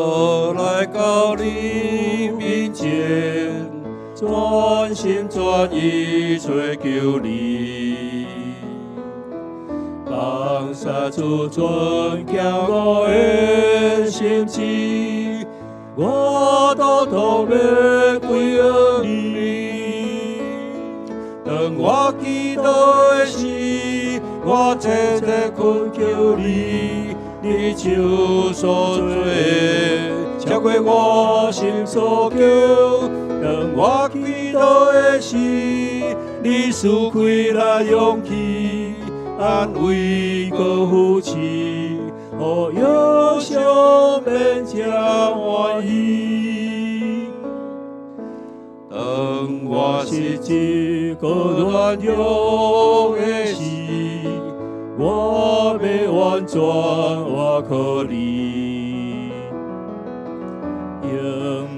我来到你面前，专心专意追求你。放下自尊，骄傲的心志，我都托要归向你。当我祈祷的时，我切切恳求你，你手所做，超过我心所求。当我祈祷的时，你赐开了勇气，安慰和扶持，予忧伤变成欢喜。当我是一个软弱的时，我要完全倚靠你，用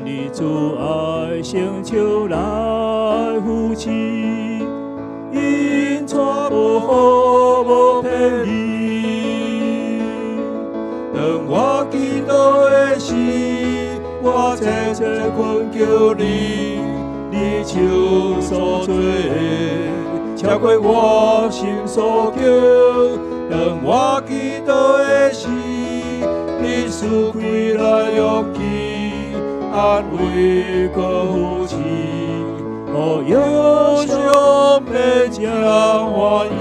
你主爱成就来扶持，因全无好无骗你。当我祈祷的时，我切切恳求你，你手所做，超过我心所求。当我祈祷的时，你赐开了勇气，安慰和扶持，予忧伤变成欢喜。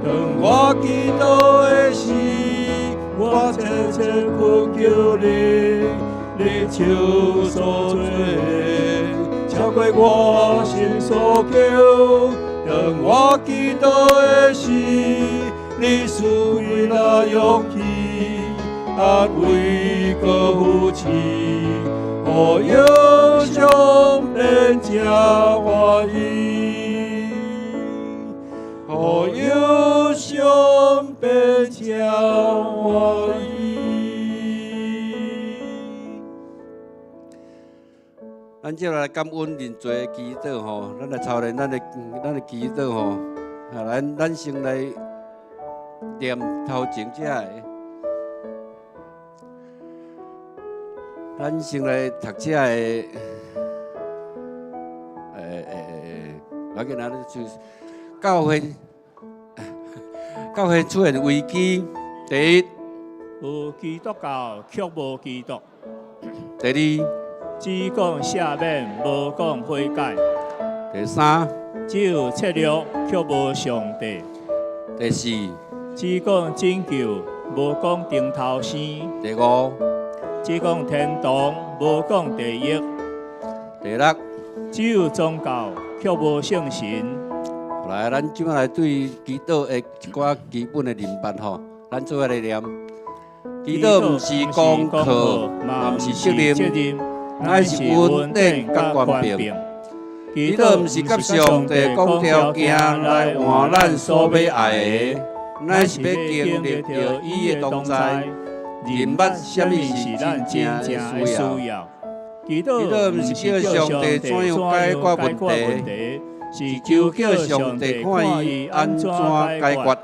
当我祈祷的时，我切切恳求你，你手所做，超过我心所求。当我祈祷的时，你赐予了勇气，安慰和扶持，予忧伤变成欢喜，予忧伤变成欢喜。咱接下来感恩认罪的祈祷吼，咱来操练咱的祈祷吼，咱先来念头前这个，咱先来读这个，我给咱就是教会出现危机，第一，有基督教却无基督；第二，只讲赦免，无讲悔改；第三，只有策略却无上帝；第四，只讲拯救，无讲顶头生；第五，只讲天堂，无讲地狱；第六。只有宗教却无圣神。来，咱即摆来对祈祷的一寡基本的认识吼，咱做下来念。祈祷毋是功课，嘛毋是责任，乃是恩典甲权柄。祈祷毋是甲上帝讲条件来换咱所要爱的，乃是要经历着伊的同在，认捌什么是咱真正的需要。祈祷毋是叫上帝怎样解决问题，是求叫上帝看伊安怎解决。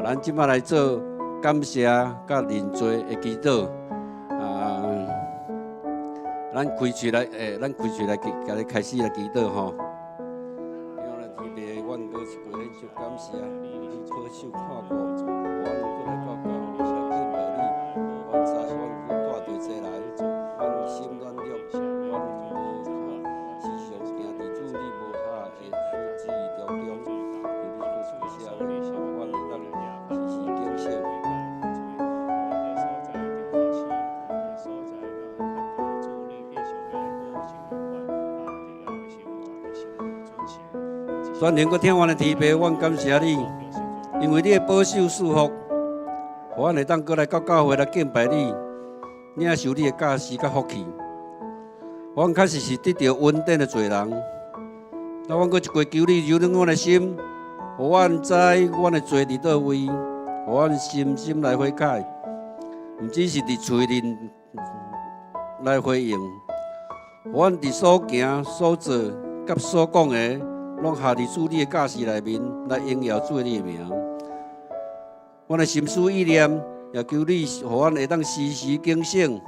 咱即摆来做感谢甲认罪的祈祷。咱开嘴来，甲你开始来祈祷吼。让咱天父，阮搁一过连续感谢，你保守看顾，我能够来到教会，来敬拜你，阮知阮有带着这来，阮心软弱，阮时常行伫主你无下的旨意当中，求你保守下来，阮会当时时警醒。全能阁天王的天父，阮感谢你，因为你的保守祝福，互阮会当过来到教会来敬拜你，领受你的教示甲福气。阮确实是得到恩典的罪人，那阮阁一过求你柔软阮的心，互阮知阮的罪伫倒位，互阮深深来悔改，毋只是伫嘴面来回应，互阮伫所行所做甲所讲的。拢下伫主你的教示内面来荣耀主你的名。阮的心思意念也求你，互阮会当时时警醒，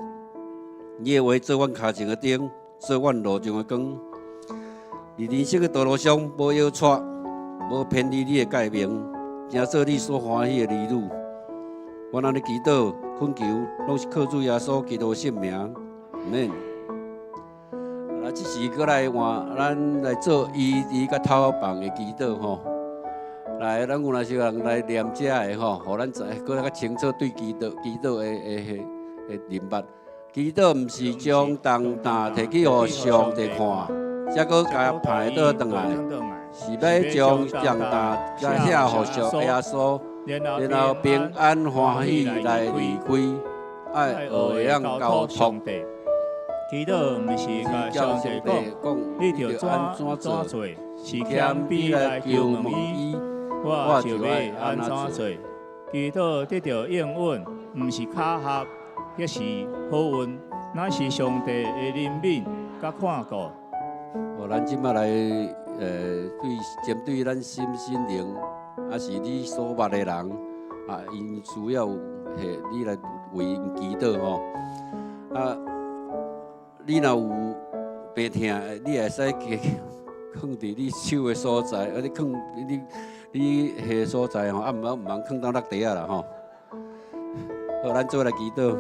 你的话做阮脚前的灯，做阮路上的光。伫人生的道路上，无摇错，无偏离你的诫命，正做你所欢喜的儿女。阮安尼祈祷、恳求，拢是靠主耶稣基督的圣名，阿免。啊，即时过来换，咱来做医甲头房的祈祷吼。来，咱有若是人来念这的吼，互咱知搁较清楚对祈祷的明白。祈祷毋是将重担摕去互上帝看，才搁甲派倒转来，是要将重担甲遐互上耶稣，然后平安欢喜来离开，爱学会晓交通。祈祷毋是甲上帝讲，你着安怎做，是谦卑来求问伊，我就要安怎做。祈祷得到应允，毋是巧合，也是好运，乃是上帝的怜悯甲看顾。咱即摆来针对咱心灵，还是你所捌的人啊，因需要你来为因祈祷吼啊。你若有病痛，你会使放伫你手的所在，你放你下所在吼，毋通放到落地啊啦吼。好，咱做来祈祷。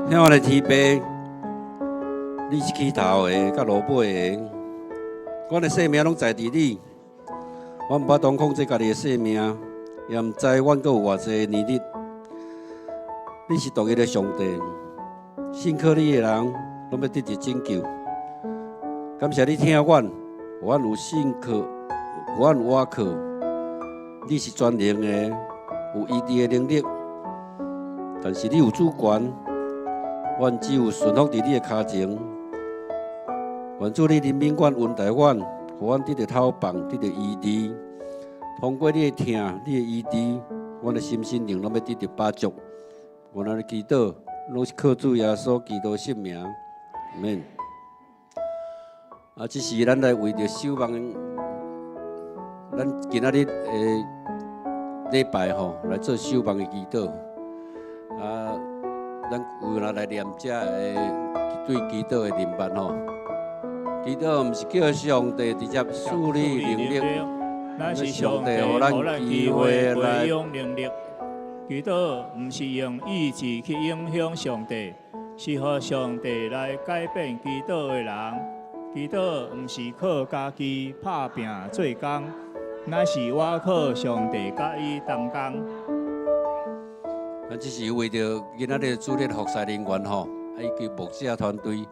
听我的天父，你是起头的，甲落尾的，阮的生命拢在伫你，阮毋捌当控制家己的生命，也毋知阮阁有偌济年日。你是独一的上帝，信靠你的人，拢要得到拯救。感谢你听阮，阮有信靠，阮有倚靠。你是全能的，有医治的能力，但是你有主权。阮只有顺服伫你的脚前，愿主你怜悯阮、恩待阮，互阮得到透放、得到医治。通过你的听、你的医治，阮的心灵拢要得到帮助。我安尼祈祷，拢是靠主耶稣基督的圣名，阿免。啊，这是咱来为着守望，咱今仔日的礼拜吼，来做守望的祈祷。啊。咱有人来念这对祈祷的明白吼，祈祷毋是叫上帝直接赐你能力，乃是上帝互咱机会来用能力。祈祷毋是用意志去影响上帝，是予上帝来改变祈祷的人。祈祷毋是靠家己拍拼做工，乃是我靠上帝甲伊同工。这是为着今仔日主日服侍人员吼，以及牧者团队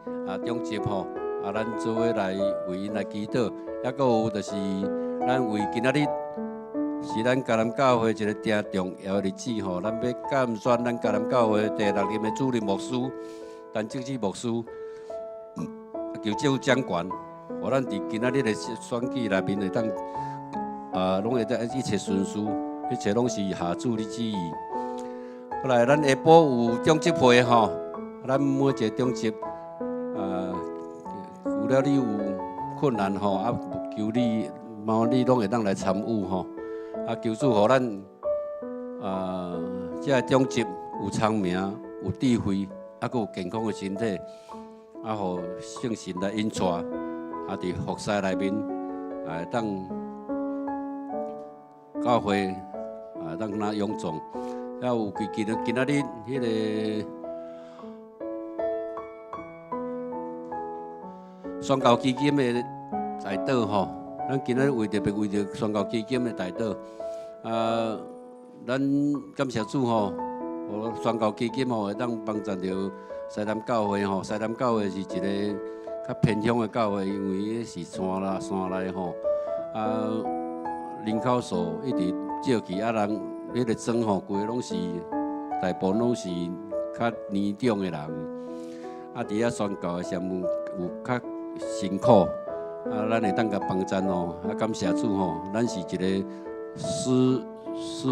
中集吼，咱做伙来为因来祈祷。还阁有就是咱为今仔日是咱迦南教会一个定重要的日子吼，咱要感谢咱迦南教会第6任的主任牧师、陈正志牧师，求政府掌权，互咱伫今仔日的选举内面会当拢会当一切顺遂，一切拢是下主的旨意。后来，咱下晡有中级会吼，咱每一个中级，除了你有困难吼，求你，你拢会当来参与吼，求主互咱，这中级有聪明、有智慧，阁有健康的身体，互圣神来引带，伫服侍内面，当教会，当那勇壮。还有今仔日迄个宣教基金的代祷吼，咱今仔日特别为着宣教基金的代祷，咱感谢主吼，宣教基金吼会当帮助着西南教会吼，西南教会是一个较偏乡的教会，因为是山内吼，人口数一直少去，人迄个庄吼，规个拢是大部分拢是较年长的人，伫遐宣教的项目有较辛苦，咱会当甲帮衬吼，感谢主吼，咱是一个施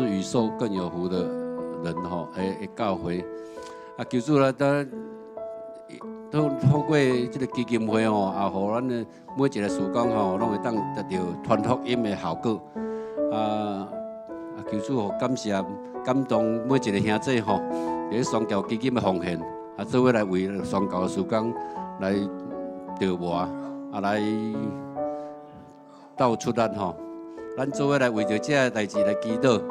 与受更有福的人吼，的教会，求主来咱。透过这个基金会吼，也互咱的每一个事工吼，拢会当得到传福音的效果。求主感谢感动每一个兄弟吼，伫宣教基金的奉献，做伙来为宣教的事工来筹划，来斗出力吼。咱做伙来为着这代志来祈祷。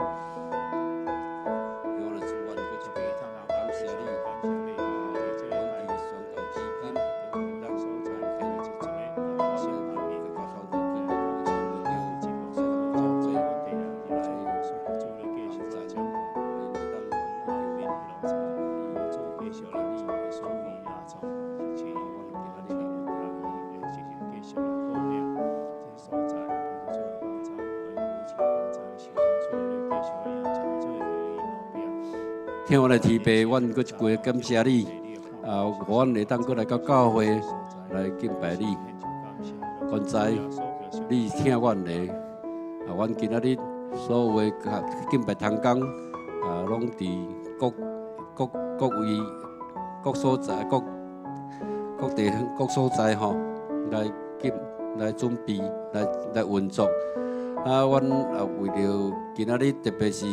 听我的提拔，阮搁一句感谢你，互阮会当搁来到教会来敬拜你。现在你听阮的，阮今仔日所有的敬拜同工，拢伫各位各所在各地各所在吼，来准备来运作。阮为着今仔日特别是。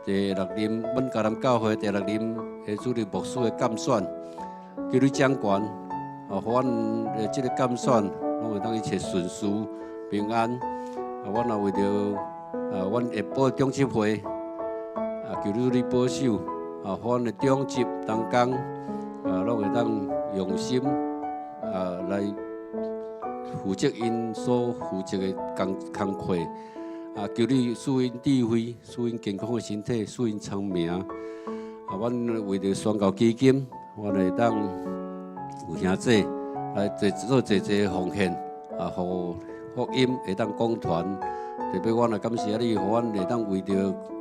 第6任本迦南教会第6任的主任牧师的监选，叫你掌权，互阮的这个监选，拢会当一切顺遂平安。阮也为着阮下晡中执会，求你保守，互阮的中执同工，拢会当用心来负责因所负责的工课。求你赐因智慧，赐因健康的身体，赐因聪明。阮为着宣教基金，阮会当有兄弟来做一奉献，互福音会当广传。特别阮也感谢你，互阮会当为着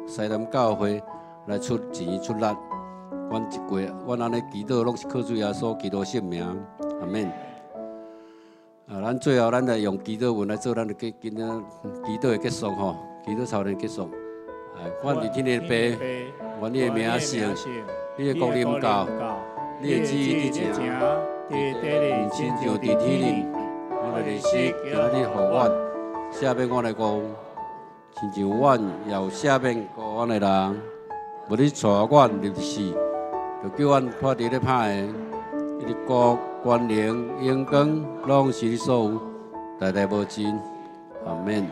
西南教会来出钱出力。阮安尼祈祷，拢是靠主耶稣基督圣名，阿免。咱最后咱来用祈祷文来做咱的今仔祈祷的结束吼，祈祷操练结束。阮伫天的爸，愿你的名圣，你的国临到，你的旨意伫正，伫地里亲像伫天里。阮的日子今仔日互阮，赦免阮的过，亲像阮也有赦免过阮的人，无你带阮入死，就叫阮脱离咧歹的。你的国、权能、荣光，拢是你所有，代代无尽。阿免。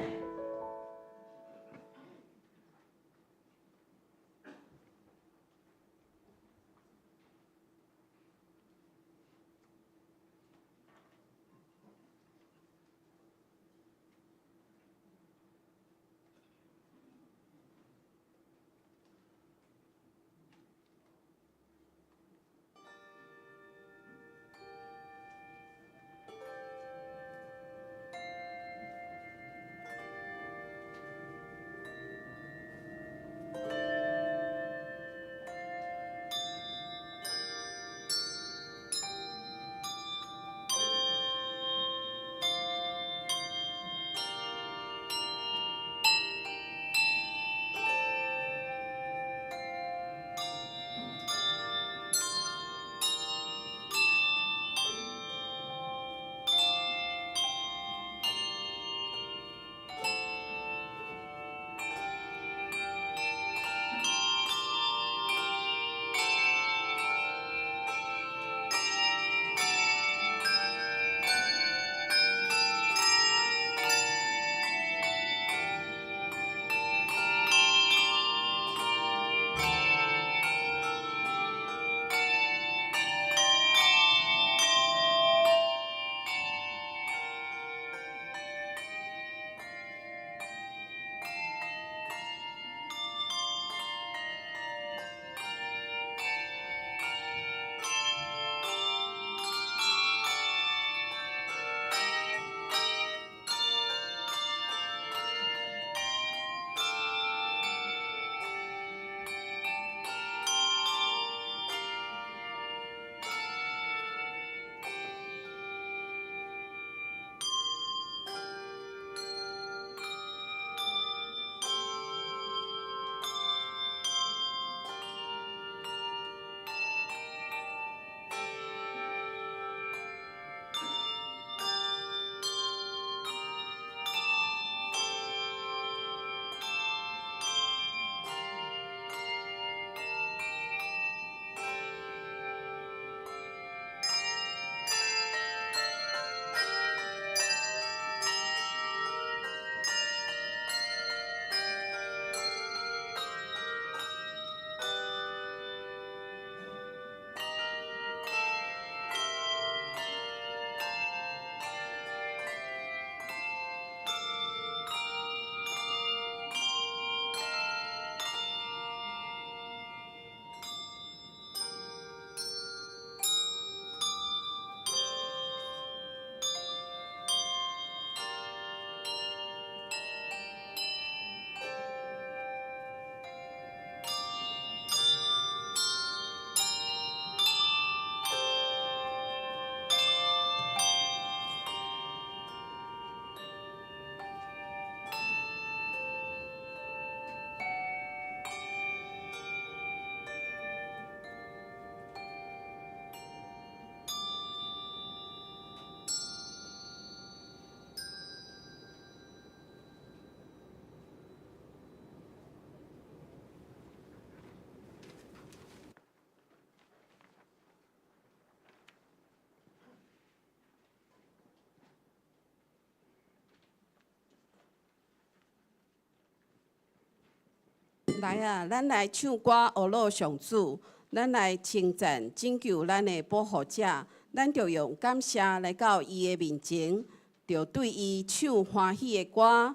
来啊，咱来唱歌学乐上主，咱来称赞拯救咱的保护者，咱就用感谢来到伊的面前，就对伊唱欢喜的歌，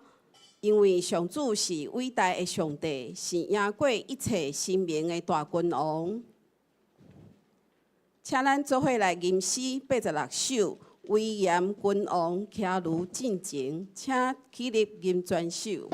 因为上主是伟大的上帝，是赢过一切生命的大君王。请咱做伙来吟诗86首，威严君王徛如进前，请起立吟全首。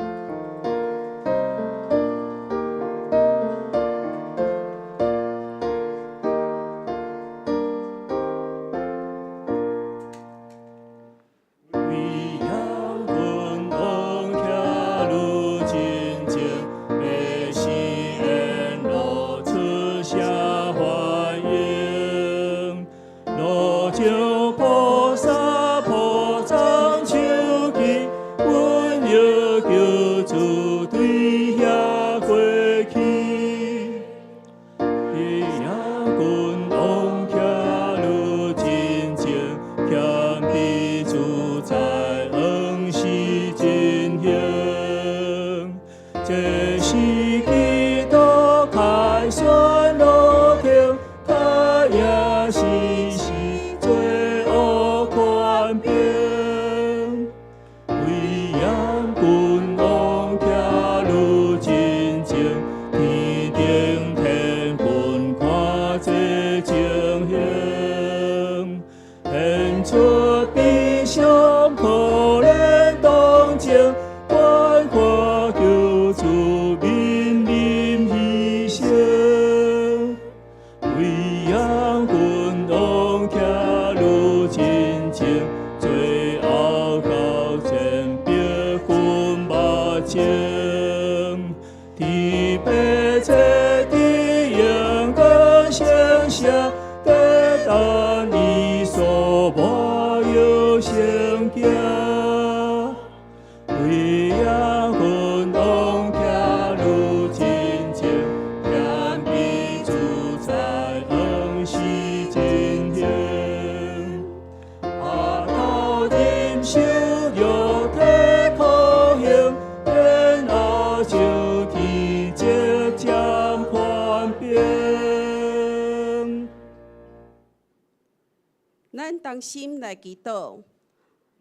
咱同心来祈祷，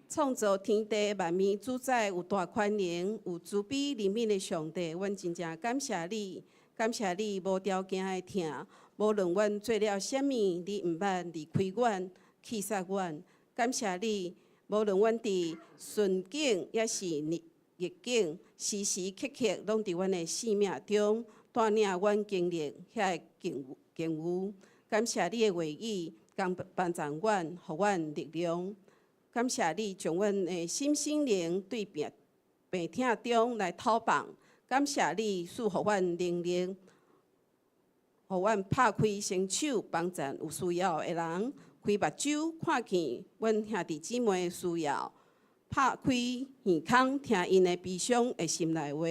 创造天地万物主宰有大权能、有慈悲怜悯的上帝，阮真正感谢你，感谢你无条件的疼，无论阮做了啥物，你毋捌离开阮、弃杀阮。感谢你，无论阮伫顺境也是逆境，时时刻刻拢伫阮的生命中带领阮经历遐个境遇。感谢你的话语。帮助阮，互阮力量。感谢你将阮的心灵对病痛中来讨放。感谢你赐互阮能力，互阮拍开双手帮助有需要的人，开目睭看见阮兄弟姊妹的需要，拍开耳孔听因的悲伤的心内话，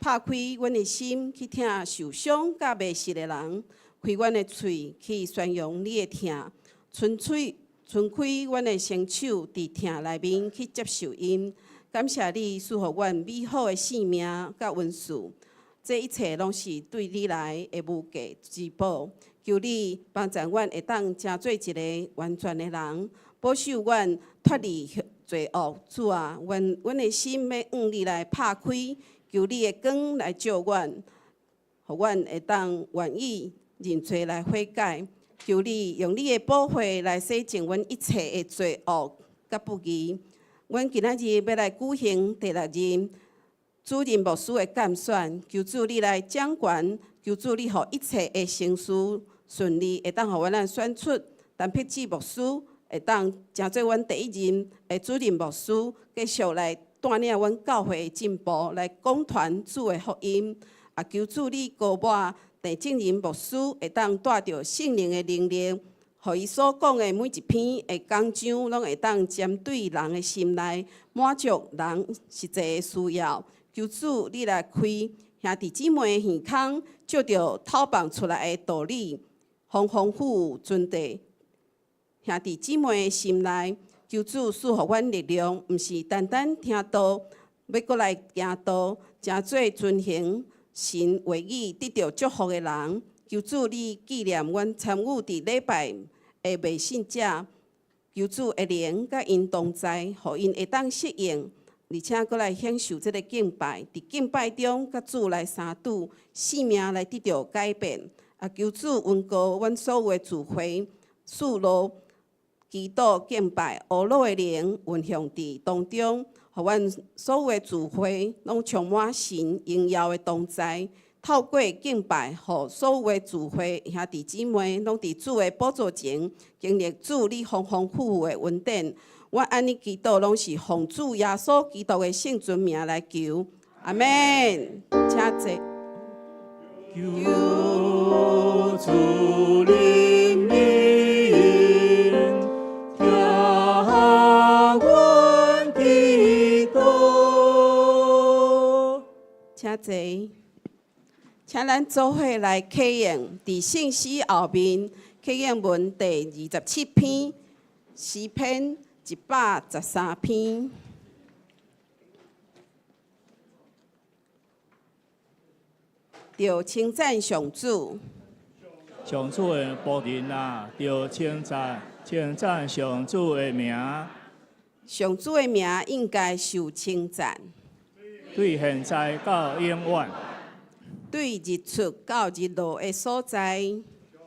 拍开阮的心去听受伤甲迷失的人。开阮的喙去宣扬你的疼，伸开阮的双手，伫疼内面去接受因。感谢你赐予阮美好的性命甲温顺，这一切拢是对你来的无价之宝。求你帮助阮会当成做一个完全的人，保守阮脱离罪恶。主啊，阮的心要向你来拍开，求你的光来照阮，互阮会当愿意。认罪来悔改，求你用你的宝血来洗净阮一切的罪恶甲不义。阮今仔日要来举行第6任主任牧师的监选，求主你来掌权，求主你互一切的成事顺利，会当互阮选出陈佩志牧师，会当成做阮第1任的主任牧师，继续来带领阮教会的进步，来讲传主的福音。也求主你高抹。第正任牧师会当带着圣灵的能力，互伊所讲的每一篇的讲章，拢会当针对人的心内，满足人实际的需要。求主你来开兄弟姊妹的耳孔，照着透放出来的道理，丰丰富富存地兄弟姊妹的心内。求主赐予阮力量，毋是单单听道，要过来行道，真做遵行。神话语得到祝福的人，求主你纪念阮参与伫礼拜的未信者，求主的灵甲因同在，互因会当适应，而且搁来享受这个敬拜。伫敬拜中，甲主来相拄，生命来得到改变。啊，求主温故阮所有的聚会，赐罗祈祷敬拜，乌罗的灵运行伫当中，互阮所有的聚会拢充满神荣耀的同在。透过敬拜，互所有的聚会兄弟姊妹拢伫主的宝座前，经历主你丰丰富富的恩典。我安尼祈祷，拢是奉主耶稣基督的圣尊名来求，阿门。请坐。求主怜悯，听阮祈祷。请坐。请咱做伙来启应伫圣诗后面启应文第27篇诗篇113篇。着称赞上主，上主的仆人啊，着称赞上主的名，上主的名应该受称赞。对现在到永远，对日出到日落的所在，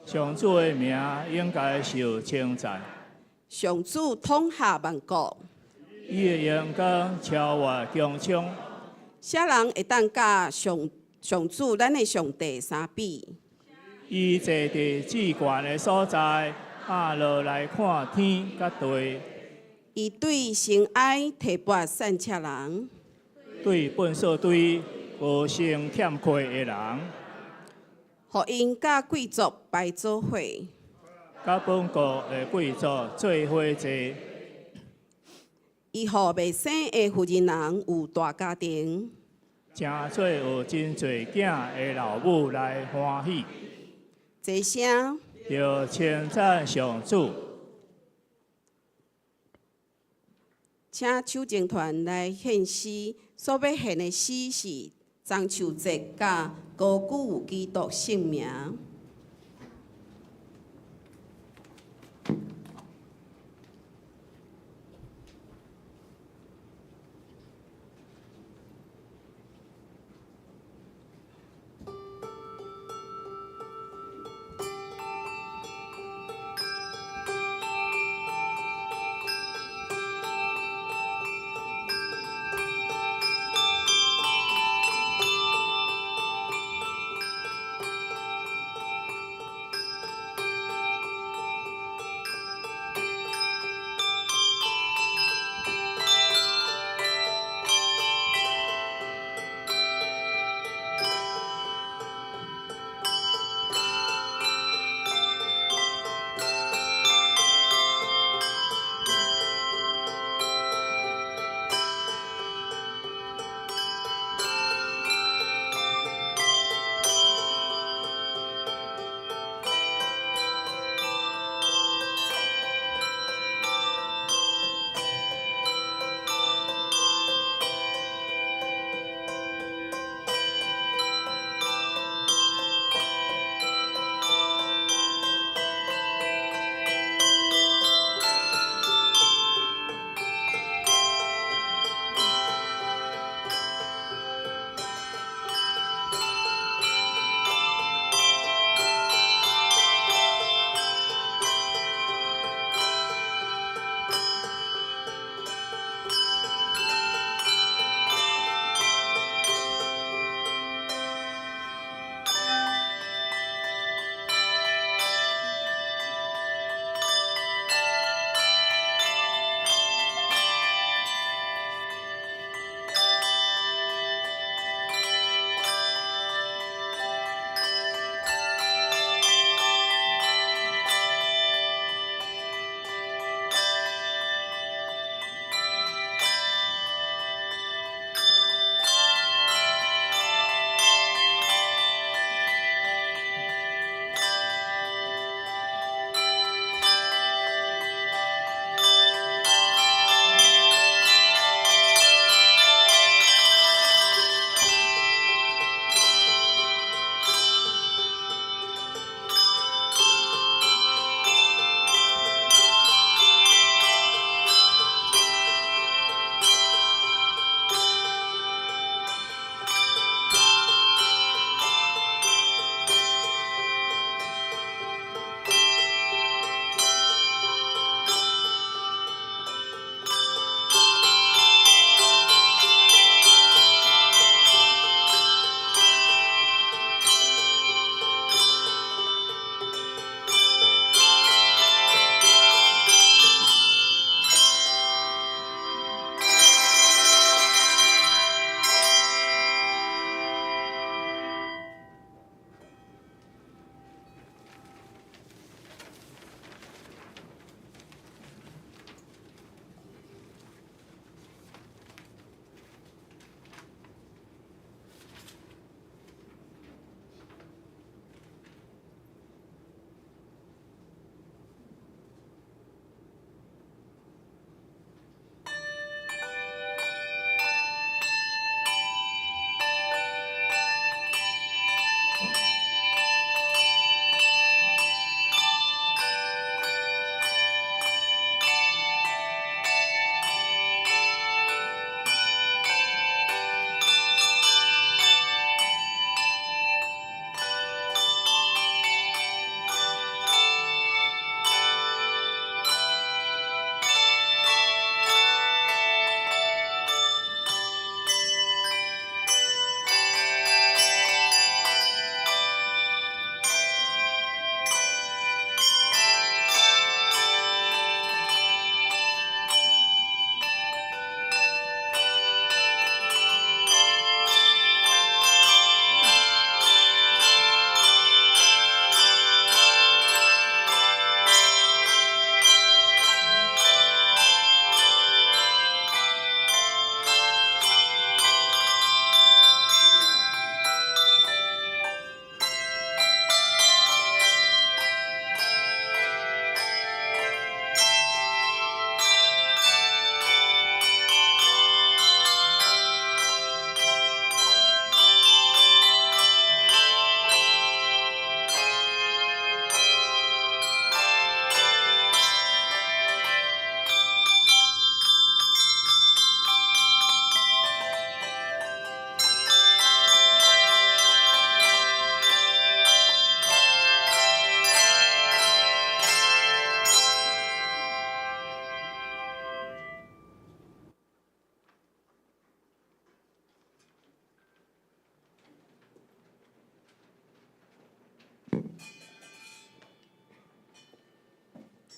上主的名应该受称赞。上主统下万国，伊的阳光超越穹苍，啥人会当甲上主咱的上帝相比？伊坐伫至悬的所在，下落来看天甲地。伊对心爱提拔善车人，对本所对无生欠缺的人，互因甲贵族排做伙，甲本国的贵族做伙坐。伊互未生的富人人有大家庭，诚做有真侪囝的老母来欢喜。这声着称赞上主，请守正团来献诗，所要献的诗是中秋节甲高举有基督圣名。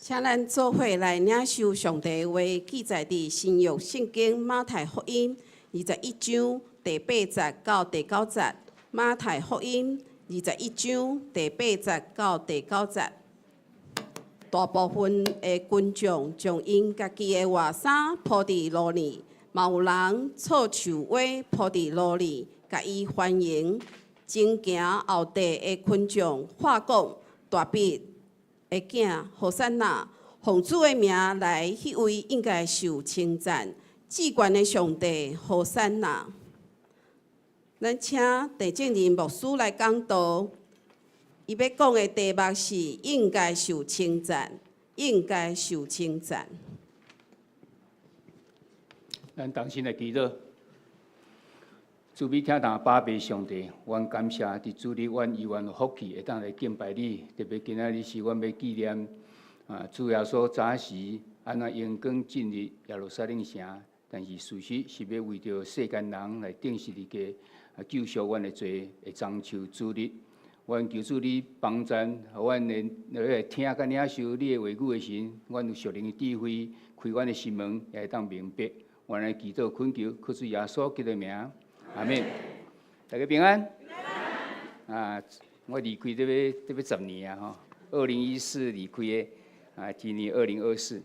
请咱做伙来领受上帝的话，记载伫新约圣经马太福音21章第8节到第9节。马太福音21章第8节到第9节。大部分的群众将因家己的外衫铺伫路里，嘛有人插树花铺伫路里，甲伊欢迎。前行后地的群众话讲大笔的囝何塞纳，奉主的名来，迄位应该受称赞。至高的上帝何塞纳。咱请地政人牧师来讲道，伊要讲的题目是应该受称赞，应该受称赞。咱同心来祈祷，主必听当巴别上帝，阮感谢伫主里，阮有福气会当来敬拜你。特别今仔日是阮要纪念主耶稣早时安怎阳光进入耶路撒冷城，但是事实是要为着世间人来定实你个救赎阮的罪，会章求主日。阮求主你帮助，互阮来听甲领受你的话语的时，阮有属灵的智慧，开阮的心门，也会当明白。阮来祈祷恳求，靠主耶稣基督的名，阿免。大家平安。我离开这要10年啊，吼，2014离开的，今年2024，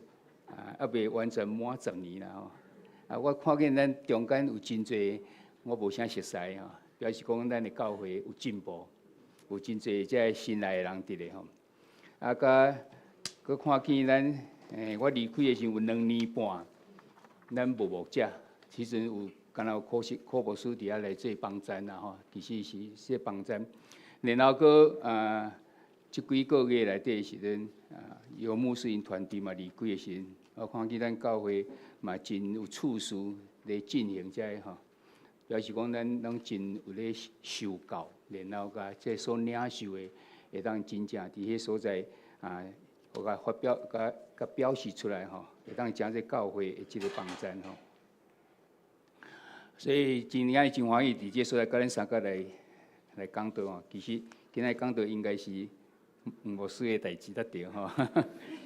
还未完全满10年啦，吼。我看见咱中间有真侪我无啥熟悉吼，表示讲咱的教会有进步，有真侪这新来的人伫咧吼。佮看见咱，我离开的时候有2年半，咱无牧者，其实有敢若有科牧师伫遐来做帮站啦吼，其实是说帮站。然后佮即几个月内底时阵，由牧师因团队嘛离开的时阵，我看见咱教会嘛真有处事来进行遮吼，表示讲咱拢真有咧受教，然后甲即所领受的会当真正伫迄所在互甲发表甲表示出来吼，会当将这教会的即个帮站吼。所以今年真欢喜伫这所在，甲咱三个来讲道吼。其实今仔讲道应该是牧师的代志才对吼，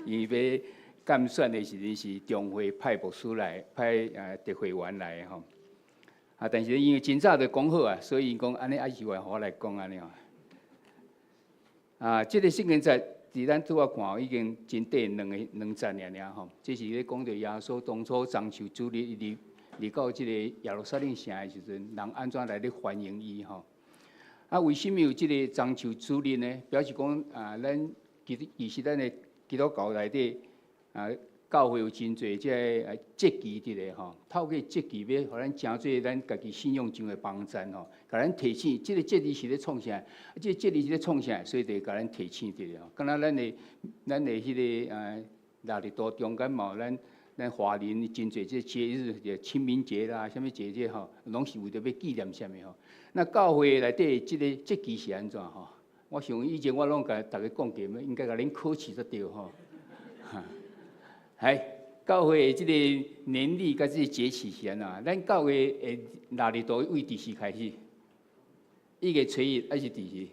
因为要监选的时阵是中会派牧师来，派特会员来吼。但是因为真早就讲好啊，所以因讲安尼还是互我来讲安尼吼。这个圣经节伫咱拄仔看已经真短2节尔吼。这是咧讲着耶稣当初章求主日入到即个耶路撒冷城的时阵，人安怎来咧欢迎伊吼？为什么有即个章求主日呢？表示讲咱其实咱的基督教内底教会有真侪即个节期伫咧吼，透过节期要互咱诚做咱家己信仰上的帮助吼，甲咱提醒，即个节日是咧创啥？即个节日是咧创啥？所以就甲咱提醒伫咧吼。敢若咱的迄个腊日度中间嘛，咱华人真侪即节日，清明节啦，啥物节节吼，拢是为着要纪念啥物吼。那教会内底即个节期是安怎吼？我想以前我拢甲大家讲过，应该甲恁考试才对吼。教会的即个年历甲即个节气是安怎？咱教会的腊日度为第时开始？1月初1还是第时？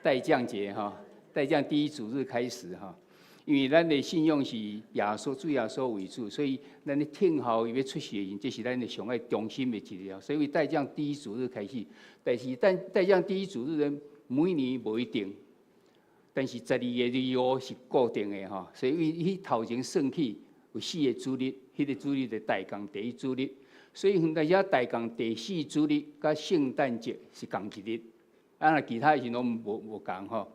代降节吼，代降第1主日开始吼。因为咱的信仰是耶稣主耶稣为主，所以咱的听候伊要出世的时，这是咱的上爱中心的一个。所以代降第1主日开始，但是代降第1主日呢，每年无一定，但是12月2号是固定的吼。所以伊头前算起有4个主日，迄个主日就代降第1主日，所以但是代降第4主日甲圣诞节是同一日，那其他是拢无共吼。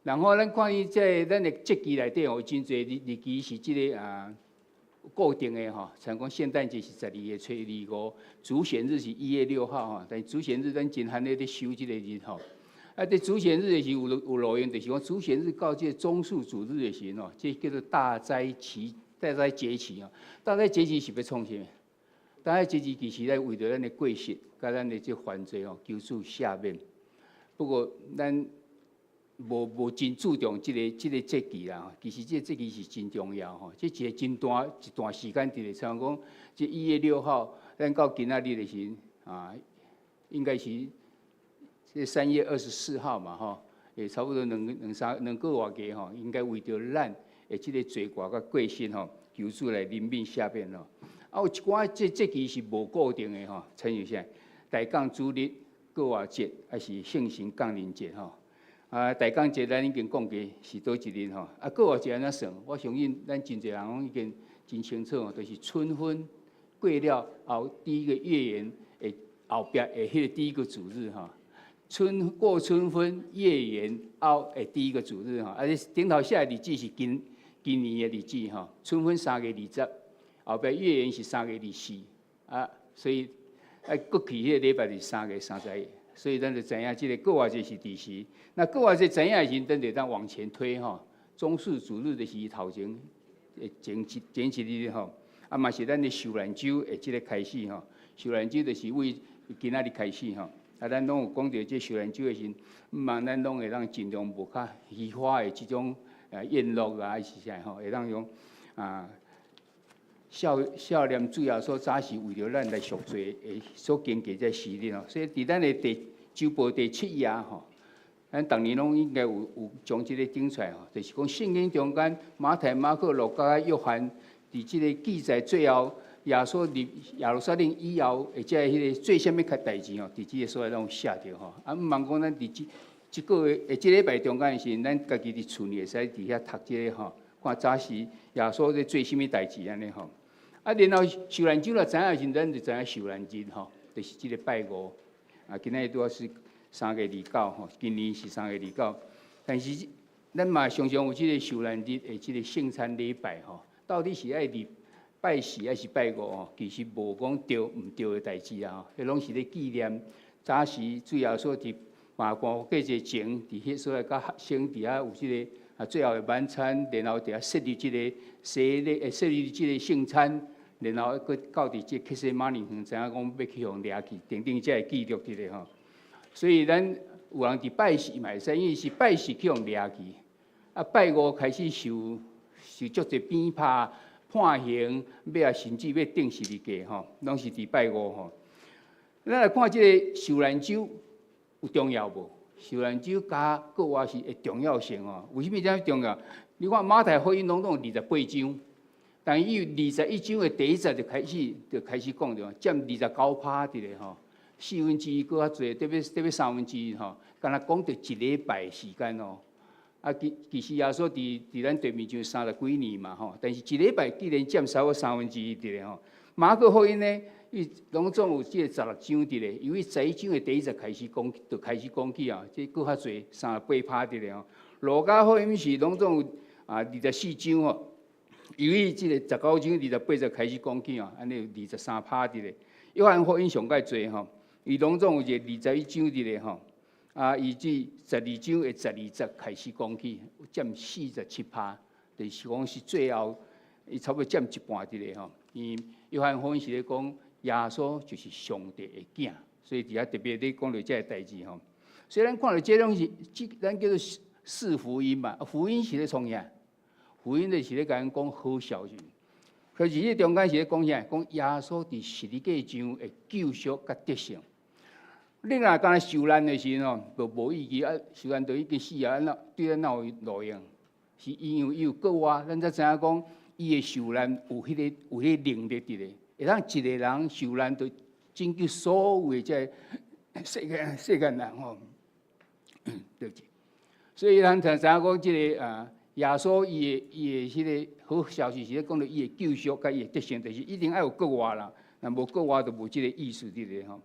然后咱看伊即咱的节期内底有真侪日期是即个固定的吼，像讲圣诞节是12月初25，主显日是1月6号吼。但是主显日咱真罕咧守即个日吼。这主显日的时有路用，就是讲主显日到即个中树主日的时吼，这叫做大斋节期哦。大斋节期是要创啥？大斋节期其实咧为着咱的过失，甲咱的即犯罪吼，求主赦免。不过咱无真注重即个节期啦，其实即个节期是真重要吼。即一个真一段时间伫咧，像讲即1月6号，咱到今仔日的时应该是这3月24号嘛吼，差不多两个月吼，应该为着咱的即个罪过甲过失吼，求主来怜悯赦免咯。啊，有一寡节期是无固定的吼，亲像啥大港主日、过活节，还是圣神降临节吼。啊，大港节咱已经讲过是倒一日吼，啊，过活节安怎算？我相信咱真侪人拢已经真清楚吼，就是春分过了后第一个月圆的后壁的迄个第一个主日吼。过春分月圆后的第一个主日吼，啊，顶头写的日子是今年的日子吼，春分3月20，后壁月圆是3月24，啊，所以过去迄个礼拜是3月31，所以咱就知影即个过活节是第时。那过活节知影的时，咱就当往前推吼，中式主日就是头前一日吼，啊嘛是咱的受难周的即个开始吼，受难周就是为今仔日开始吼。啊，咱拢有讲到这受难周的时，嘛，咱拢会当尽量无较虚华的即种宴乐啊，还是啥吼，会当用孝念主要所早是为着咱来赎罪的所经过这时日吼。所以伫咱的周报第7页吼，咱逐年拢应该有将即个顶出来吼，就是讲圣经中间马太、马可、路加、约翰伫即个记载最后。耶稣入耶路撒冷以后，或者迄个做啥物较代志吼，伫即个所在拢有写着吼。啊，毋茫讲咱伫即个月、即礼拜中间的时，咱家己伫厝里会使伫遐读即个吼，看早时耶稣在做啥物代志安尼吼。啊，然后受难周若知影时，咱就知影受难日吼，就是即个拜五。啊，今仔拄好是3月29吼，今年是3月29。但是咱嘛常常有即个受难日的即个圣餐礼拜吼，到底是爱入拜4还是拜5吼？其实无讲对毋对的代志啊，迄拢是咧纪念早时主要所伫麻瓜过节前，伫迄所在甲学生伫遐有即个最后的晚餐，然后伫遐设立即个设立即个圣餐，然后佮到伫即克西马尼园，知影讲要去互掠去，等等才会记录伫咧吼。所以咱有人伫拜4嘛会使，因为是拜4去互掠去，啊拜5开始受足侪鞭拍。判刑，要啊甚至要定十字架吼，拢是伫拜5吼。咱来看即个受难周有重要无？受难周加过活是会重要性哦。为什么这重要？你看马太福音拢有28章，但伊21章的第1节就开始讲着，占29%伫咧吼，1/4搁较侪，特别1/3吼，敢若讲着一礼拜时间哦。啊，其实耶稣伫咱地面上30几年嘛吼，但是一礼拜既然占差不多1/3伫咧吼。马可福音呢，伊拢总有即个16章伫咧，由于11章的第1节开始讲，就开始讲起啊，即搁较侪38%伫咧吼。路加福音是拢总有24章吼，由于即个19章28节开始讲起啊，安尼有23%伫咧。约翰福音上介侪吼，伊拢总有一个21章伫咧吼。啊，以至12章的12节开始讲起，占47%，就是讲是最后，伊差不多占一半伫咧吼。因约翰福音是咧讲耶稣就是上帝的囝，所以伫遐特别咧讲到这个代志吼。所以咱看到这拢是，咱叫做四福音嘛。福音是咧创啥？福音就是咧甲咱讲好消息。可是这中间是咧讲啥？讲耶稣伫十字架上的救赎甲得胜。你若干受难的时吼，就无意义啊！受难就已经死啊，对咱哪有路用？是因为伊有过活，咱才知影讲，伊的受难有迄个能力伫咧，会当一个人受难，就拯救所有的这世间人吼。对不起，所以咱才知影讲，即个耶稣伊的迄个好消息是咧讲到伊的救赎甲伊的得胜，就是一定要有过活啦，若无过活就无即个意思伫咧吼。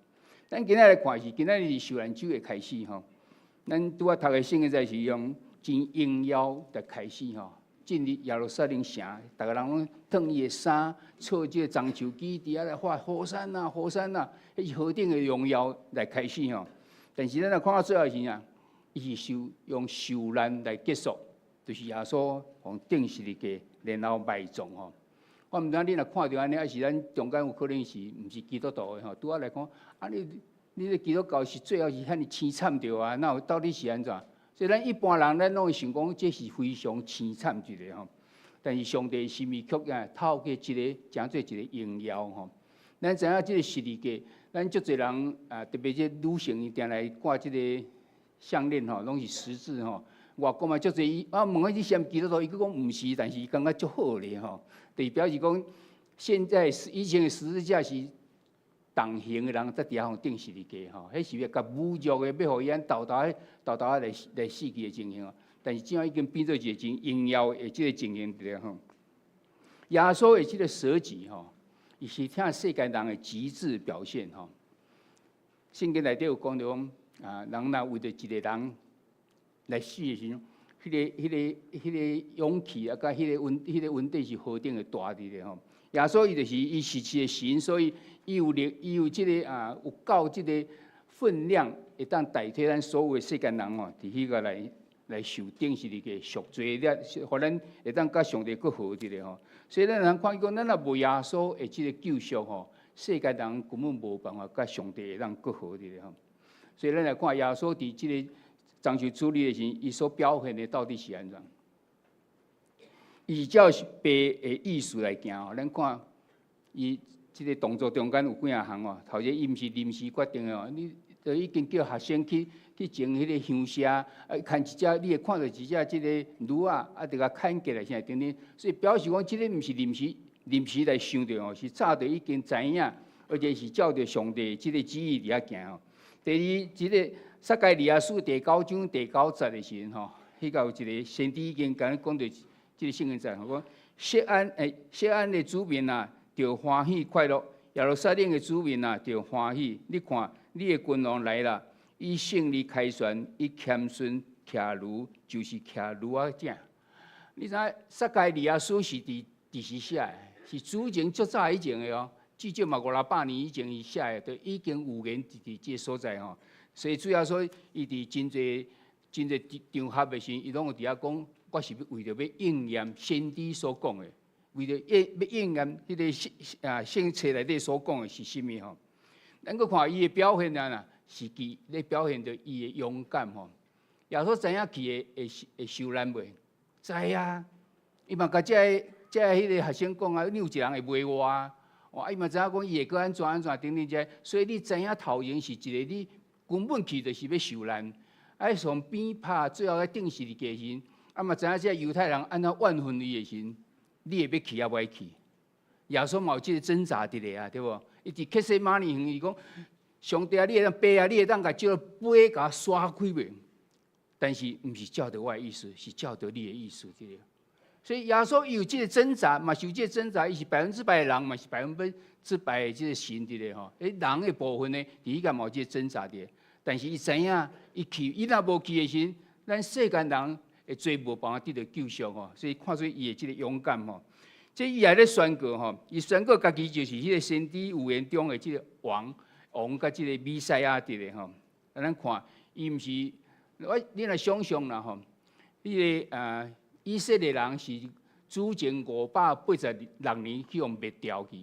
咱今仔来看是，今仔是受难周的开始吼。咱拄仔读的圣经在是用真荣耀的开始吼，进入耶路撒冷城，逐个人拢脱伊的衫，错即个樟树枝，伫遐来喊和散啊，和散啊，迄是何等的荣耀来开始吼。但是咱来看到最后是啥？伊是用受难来结束，就是耶稣用钉十字架，然后埋葬吼。我毋知你若看到安尼，还是咱中间有可能是毋是基督徒的吼？拄仔来讲，你个基督教是最后是遐尼凄惨着啊？那到底是安怎？所以咱一般人咱拢会想讲，这是非常凄惨一个吼。但是上帝心意却透过一个诚做一个荣耀吼。咱知影即个十字架，咱足侪人特别即女性一定来挂即个项链吼，拢是十字吼。外国嘛，足侪问伊是基督徒，伊佫讲毋是，但是伊感觉足好咧吼。就是表示讲，现在以前的十字架是同行的人在底下互钉十字架吼，迄是要甲侮辱的，要互伊安豆豆来死去的情形哦。但是怎啊已经变做一个真荣耀的即个情形伫咧吼。耶稣的即个舍己吼，伊是听世间人的极致表现吼。圣经内底有讲到讲人若为着一个人来死的时阵，迄个勇气啊，甲迄个温度是何等的大伫咧吼。耶稣伊就是伊是一个神，所以伊有即个有够即个分量，会当代替咱所有的世间人吼，伫迄个来受钉十字架赎罪了，互咱会当甲上帝更好伫咧吼。所以咱人看伊讲，咱若无耶稣的即个救赎吼，世间人根本无办法甲上帝会当更好伫咧吼。所以咱来看耶稣伫即个章受处理的时候，伊所表现的到底是安怎？依照白的意思来行吼，咱看伊即个动作中间有几啊项哦。头一伊毋是临时决定的哦，你就已经叫学生去种迄个香蛇，牵一只，你会看到一只即个驴啊，就甲牵过来啥等等。所以表示讲，即个毋是临时来想着哦，是早就已经知影，而且是照着上帝即个旨意伫遐行哦。第二，即个撒该利亚书第9章第9节的时阵吼，迄个有一个先知已经甲咱讲到即个圣经在吼，讲锡安的主民啊，着欢喜快乐；耶路撒冷的主民啊，着欢喜。你看，你的君王来了，以胜利开船，以谦顺骑驴，就是骑驴仔正。你知影撒该利亚书是伫时写的，是主前足早以前的哦，至少嘛500-600年以前伊写的，就已经有言伫即个所在吼。所以主要说，伊伫真侪场合的时，伊拢有伫遐讲，我是为着要应验先知所讲的，为着要应验迄个圣册内底所讲的是甚物吼？咱阁看伊的表现啊，是伫咧表现着伊的勇敢吼。耶稣知影去会受难袂？知啊，伊嘛甲迄个学生讲啊，你有一人会卖我啊？哇，伊嘛知影讲伊会搁安怎等等遮，所以你知影头前是一个你。根本去就是要受难，从边拍，最后要钉十字架时，嘛知影这犹太人安怎怨恨伊的时，你会要去也袂去。耶稣嘛有即个挣扎伫咧啊，对无？伊伫克西马尼园，伊讲上帝啊，你会当爬啊，你会当甲这杯甲刷开袂？但是毋是照着我的意思，是照着你的意思伫咧。所以耶稣有即个挣扎，嘛是有即个挣扎，伊是100%的人，嘛是100%的即个神伫咧吼。人的部分呢，伫迄个嘛有即个挣扎伫咧。但是伊知影，伊若无去的时，咱世间人会做无办法得到救赎吼。所以看出伊的即个勇敢吼。即伊也咧宣告吼，伊宣告家己就是迄个先知预言中的即个王甲即个弥赛亚伫咧吼。咱看伊毋是，你若想象啦吼，迄个以色列人是主前586年去用灭掉去。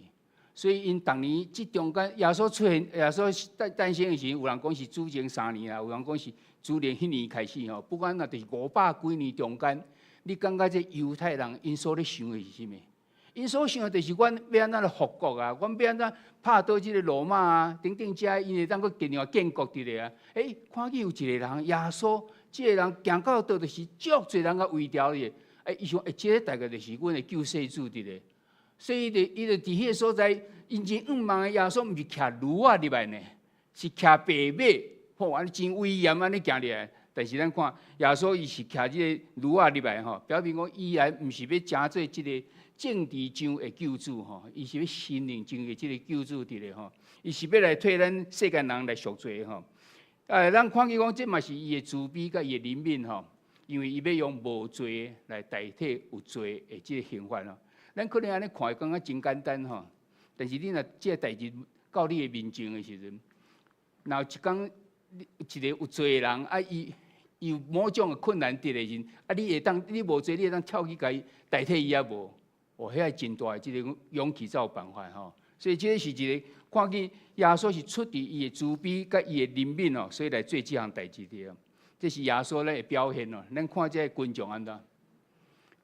所以因逐年即中间，耶稣出现，耶稣诞生的时候，有人讲是主前3年啦，有人讲是主前迄年开始吼。不管那就是500几年中间，你感觉这犹太人因所咧想的是甚物？因所想的就是阮要安怎来复国啊，阮要安怎拍倒即个罗马啊，等等遮，因会当佫尽量建国伫咧啊。看见有一个人耶稣，即个人行到倒就是足侪人甲围绕咧。伊想，即个大概就是阮的救世主伫咧。所以伊就伫迄个所在，因真仰望的耶稣，毋是骑驴啊入来呢，是骑白马，吼，安尼真威严安尼行入来。但是咱看耶稣，伊是骑即个驴啊入来吼，表明讲伊来毋是要诚做即个政治上的救主吼，伊是要心灵上的即个救主伫咧吼，伊是要来替咱世间人来赎罪吼。咱看见讲，这嘛是伊的慈悲甲伊的怜悯吼，因为伊要用无罪来代替有罪的即个刑罚吼。咱可能安尼看，感觉真简单吼，但是你若即个代志到你的面前的时阵，然后一天一个有罪的人伊有某种的困难伫咧时，你会当你无罪，你会当跳去甲伊代替伊也无，迄个真大的即个勇气才有办法吼。所以即个是一个看见耶稣是出于伊的慈悲甲伊的怜悯哦，所以来做即项代志的。这是耶稣咧的表现哦。咱看这个群众安怎？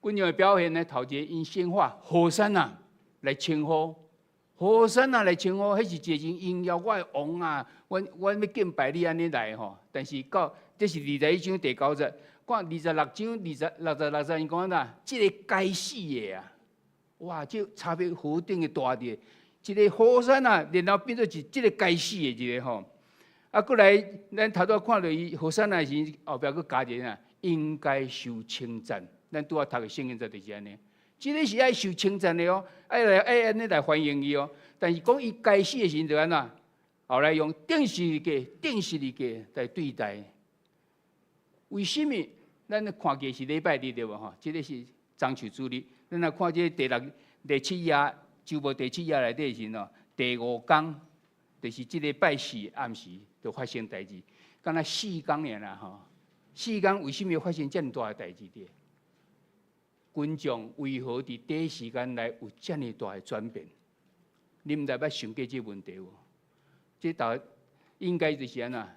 群众的表现呢，头一个因先发和散啊来称呼和山那来称呼，迄是一阵荣耀我的王啊！阮要敬拜你安尼来吼。但是到这是21章第9节，看26章66因讲呐，这个该死的啊！哇，这差别何等的大滴！一个和山啊，然后变做是这个该死的一个吼。啊，过来咱头拄看到伊和山啊时，后壁佫加一个啊，应该受称赞。咱拄啊读的圣经就是安尼。这个是爱受称赞的哦，爱安尼来欢迎伊哦。但是讲伊该死的时阵安怎？后来用定时的价来对待。为什么？咱看见是礼拜日对无吼？这个是樟树主日。咱来看这第7页，周末第7页内底时喏，第5天就是这个拜四暗时就发生代志。敢若4天尔啦吼，4天为什么发生这么大的代志的？群众为何伫第一时间来有这么大的转变？你毋知捌想过这问题无？这大应该就是安怎？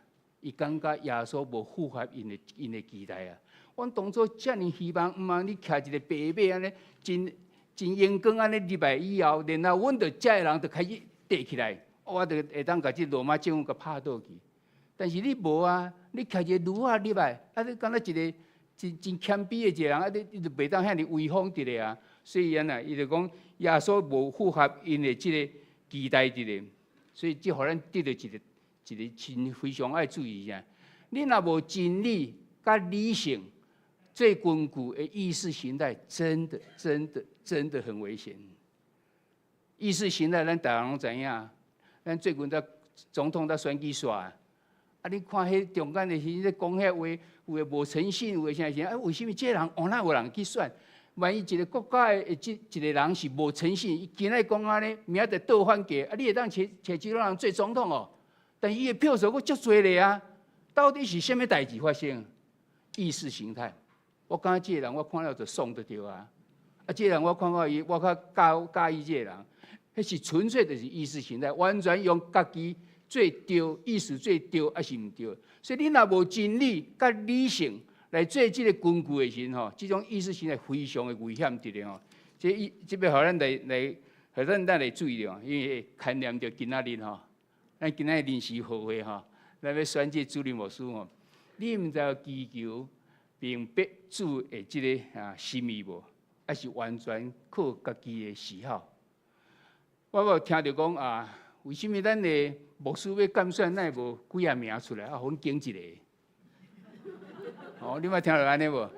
伊感觉耶稣无符合因的期待啊！阮当初这么希望，毋茫你徛一个白马安尼，真阳光安尼入来以后，然后阮着这人就开始爬起来，我着会当甲这罗马政府甲拍倒去。但是你无啊，你徛一个驴仔入来，啊你敢若一个真谦卑的一个人，啊你就袂当遐尼威风一个啊。所以安伊就讲耶稣无符合因的这个期待一个，所以这互咱得到一个真非常爱注意啥。你若无真理甲理性最根据的意识形态，真的很危险。意识形态咱大家拢知影，咱最近总统选举煞，啊你看迄中间的时咧讲遐话，有诶无诚信，有诶啥啥，啊为什么这人往哪有人去选？万一一个国家的一个人是无诚信，伊今仔讲安尼，明仔就倒反价，啊你会当找这种人做总统哦？但伊的票数佫足多咧啊！到底是啥物代志发生？意识形态。我感觉这个人，我看了就爽得着啊！啊，这个人我看到伊，我较介意这个人，迄是纯粹就是意识形态，完全用家己最对意思最对，还是毋对？所以你若无真理甲理性来做这个根据的时候，这种意识形态非常的危险的吼。这要互咱来注意了，因为牵连着今仔日吼，咱今仔临时会会吼，咱要选这主任牧师吼，你毋知祈求并别主的这个心意无，还是完全靠家己的喜好？我有听到讲啊，为什么咱的牧师要监选，奈无几啊名出来啊？互阮拣一个。哦，你捌听到安尼无？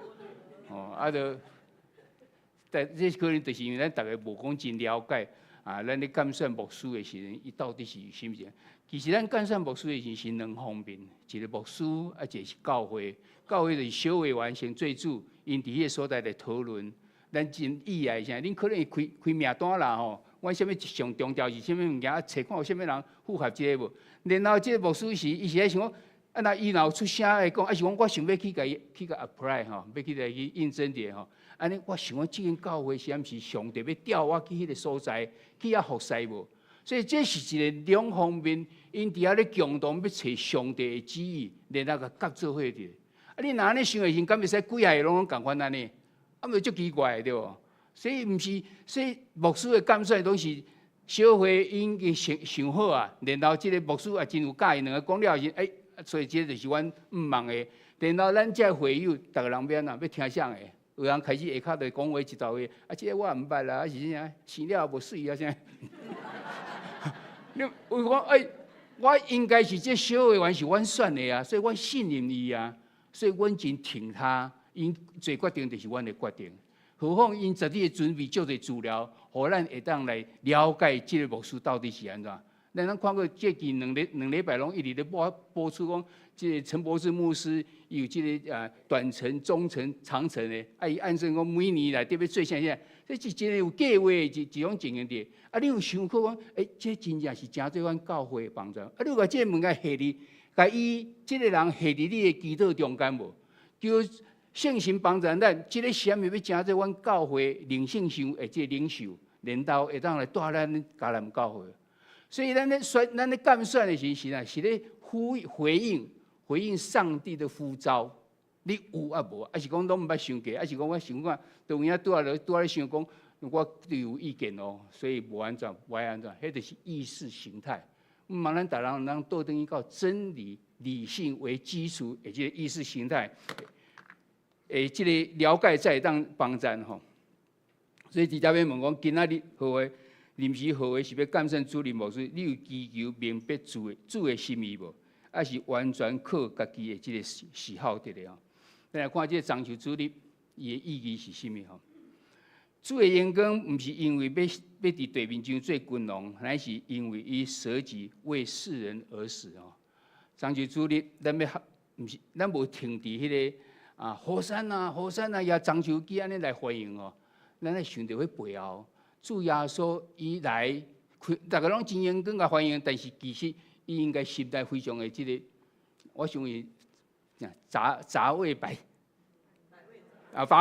哦，啊就，但这可能就是因为咱大家无讲真了解啊，咱咧监选牧师的时阵，伊到底是什么？其实咱监选牧师的时是两方面，一个牧师，啊一个是教会。教会就是小委员先做主，因伫迄个所在来讨论。咱真意外啥？恁可能会开名单啦吼。我啥物上重要是啥物物件？找看有啥物人符合这个无？然后这个牧师伊是在想讲，啊那伊若有出声来讲，啊是讲我想要去甲 apply 吼，要去来去应征者吼。安尼我想讲，即间教会是毋是上帝要调我去迄个所在去遐服侍无？所以这是一个两方面，因伫遐咧共同要找上帝的旨意，然后甲合作伙着。啊，你若安尼想的时，敢会使几下拢共款安尼？啊，咪足奇怪对无？所以毋是，所以牧师的监选拢是小会已经想好啊，然后即个牧师也真有介意，两个讲了时，所以这就是阮毋忙的。然后咱这会友，逐个人要要听啥的？有人开始下骹就讲话一道话，啊，这个我毋捌啦，啊是啥？生了无水啊啥？你有讲我应该是这小委员是阮选的啊，所以阮信任伊啊。所以，阮真听他，因做决定就是阮的决定。何况因实地准备足侪资料，互咱会当来了解这个牧师到底是安怎。咱看过最近两礼拜拢一直咧播出讲，这个陈博士牧师有这个短程、中程、长程的，伊按算讲每年来特别做啥啥，这是真有计划的一种情形的。啊，你有想过讲，这真正是真对阮教会的帮助。啊，你话这个物件下哩？甲伊即个人下伫你的祈祷中间无，叫圣神帮助咱，即个啥物要成做阮教会灵性上的即个领袖，领导会当来带咱迦南教会。所以咱咧监选的时啊，是咧回应上帝的呼召。你有啊无？还是讲拢毋捌想过？还是讲我想看，都有影拄仔咧想讲，我对有意见哦，所以无安怎，迄就是意识形态。嘛，咱逐人倒转去到真理、理性为基础的即个意识形态，即个了解才会当帮助吼。所以直接要问讲，今仔日好诶，临时好诶是要感谢主任牧师，你有祈求明白主诶心意无？还是完全靠家己诶即个喜好伫咧吼？咱来看即个章求主任伊诶意义是啥物吼？主诶眼光毋是因为要伫地面上做君王，乃是因为伊舍己为世人而死吼。章求主任，咱要毋是咱无停伫迄个火山啊，也章求机安尼来欢迎哦。咱来想到迄背后，主耶稣伊来，大家拢真眼光甲欢迎，但是其实伊应该心内非常的即个，我想伊杂味百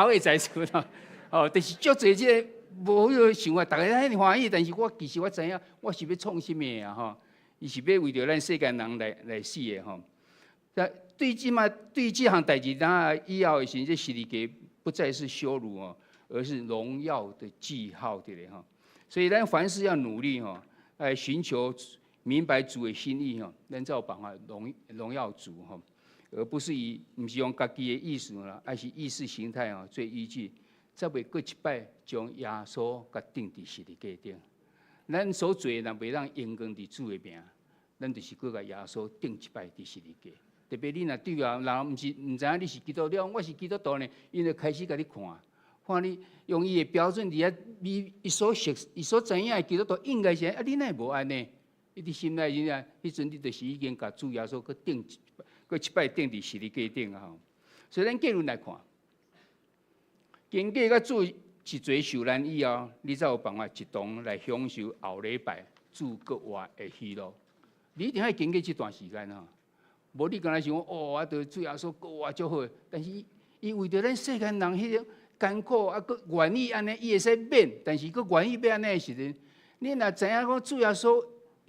味在出咯。哦，就是足侪即个无迄个想法，大家遐尼欢喜，但是其实我知影，我是要创什么啊？吼，伊是要为着咱世间人来死的吼。对即项代志，咱以后的时，这十字架不再是羞辱哦，而是荣耀的记号的咧吼。所以咱凡事要努力吼，来寻求明白主的心意吼，咱才有办法荣耀主吼，而不是毋是用家己的意思啦，而是意识形态哦做依据。才袂过一摆将耶稣甲钉伫十字架顶。咱所做若袂当荣光伫主的名，咱就是搁甲耶稣钉一摆伫十字架。特别你若对啊，人毋知影你是基督徒，我是基督徒呢，因就开始甲你看你用伊的标准伫遐，伊所知影的基督徒应该是你哪会无安尼？你伫心内真啊，迄阵你就是已经甲主耶稣搁一摆钉伫十字架顶啊吼。所以咱结论来看。经过甲主一做受难以后，你才有办法一同来享受后礼拜主国活的喜乐。你一定要经过这段时间啊，无你敢若想讲我对主耶稣国活足好，但是伊为着咱世间人迄种艰苦佫愿意安尼，伊会使免，但是佫愿意要安尼的时阵，你若知影讲主耶稣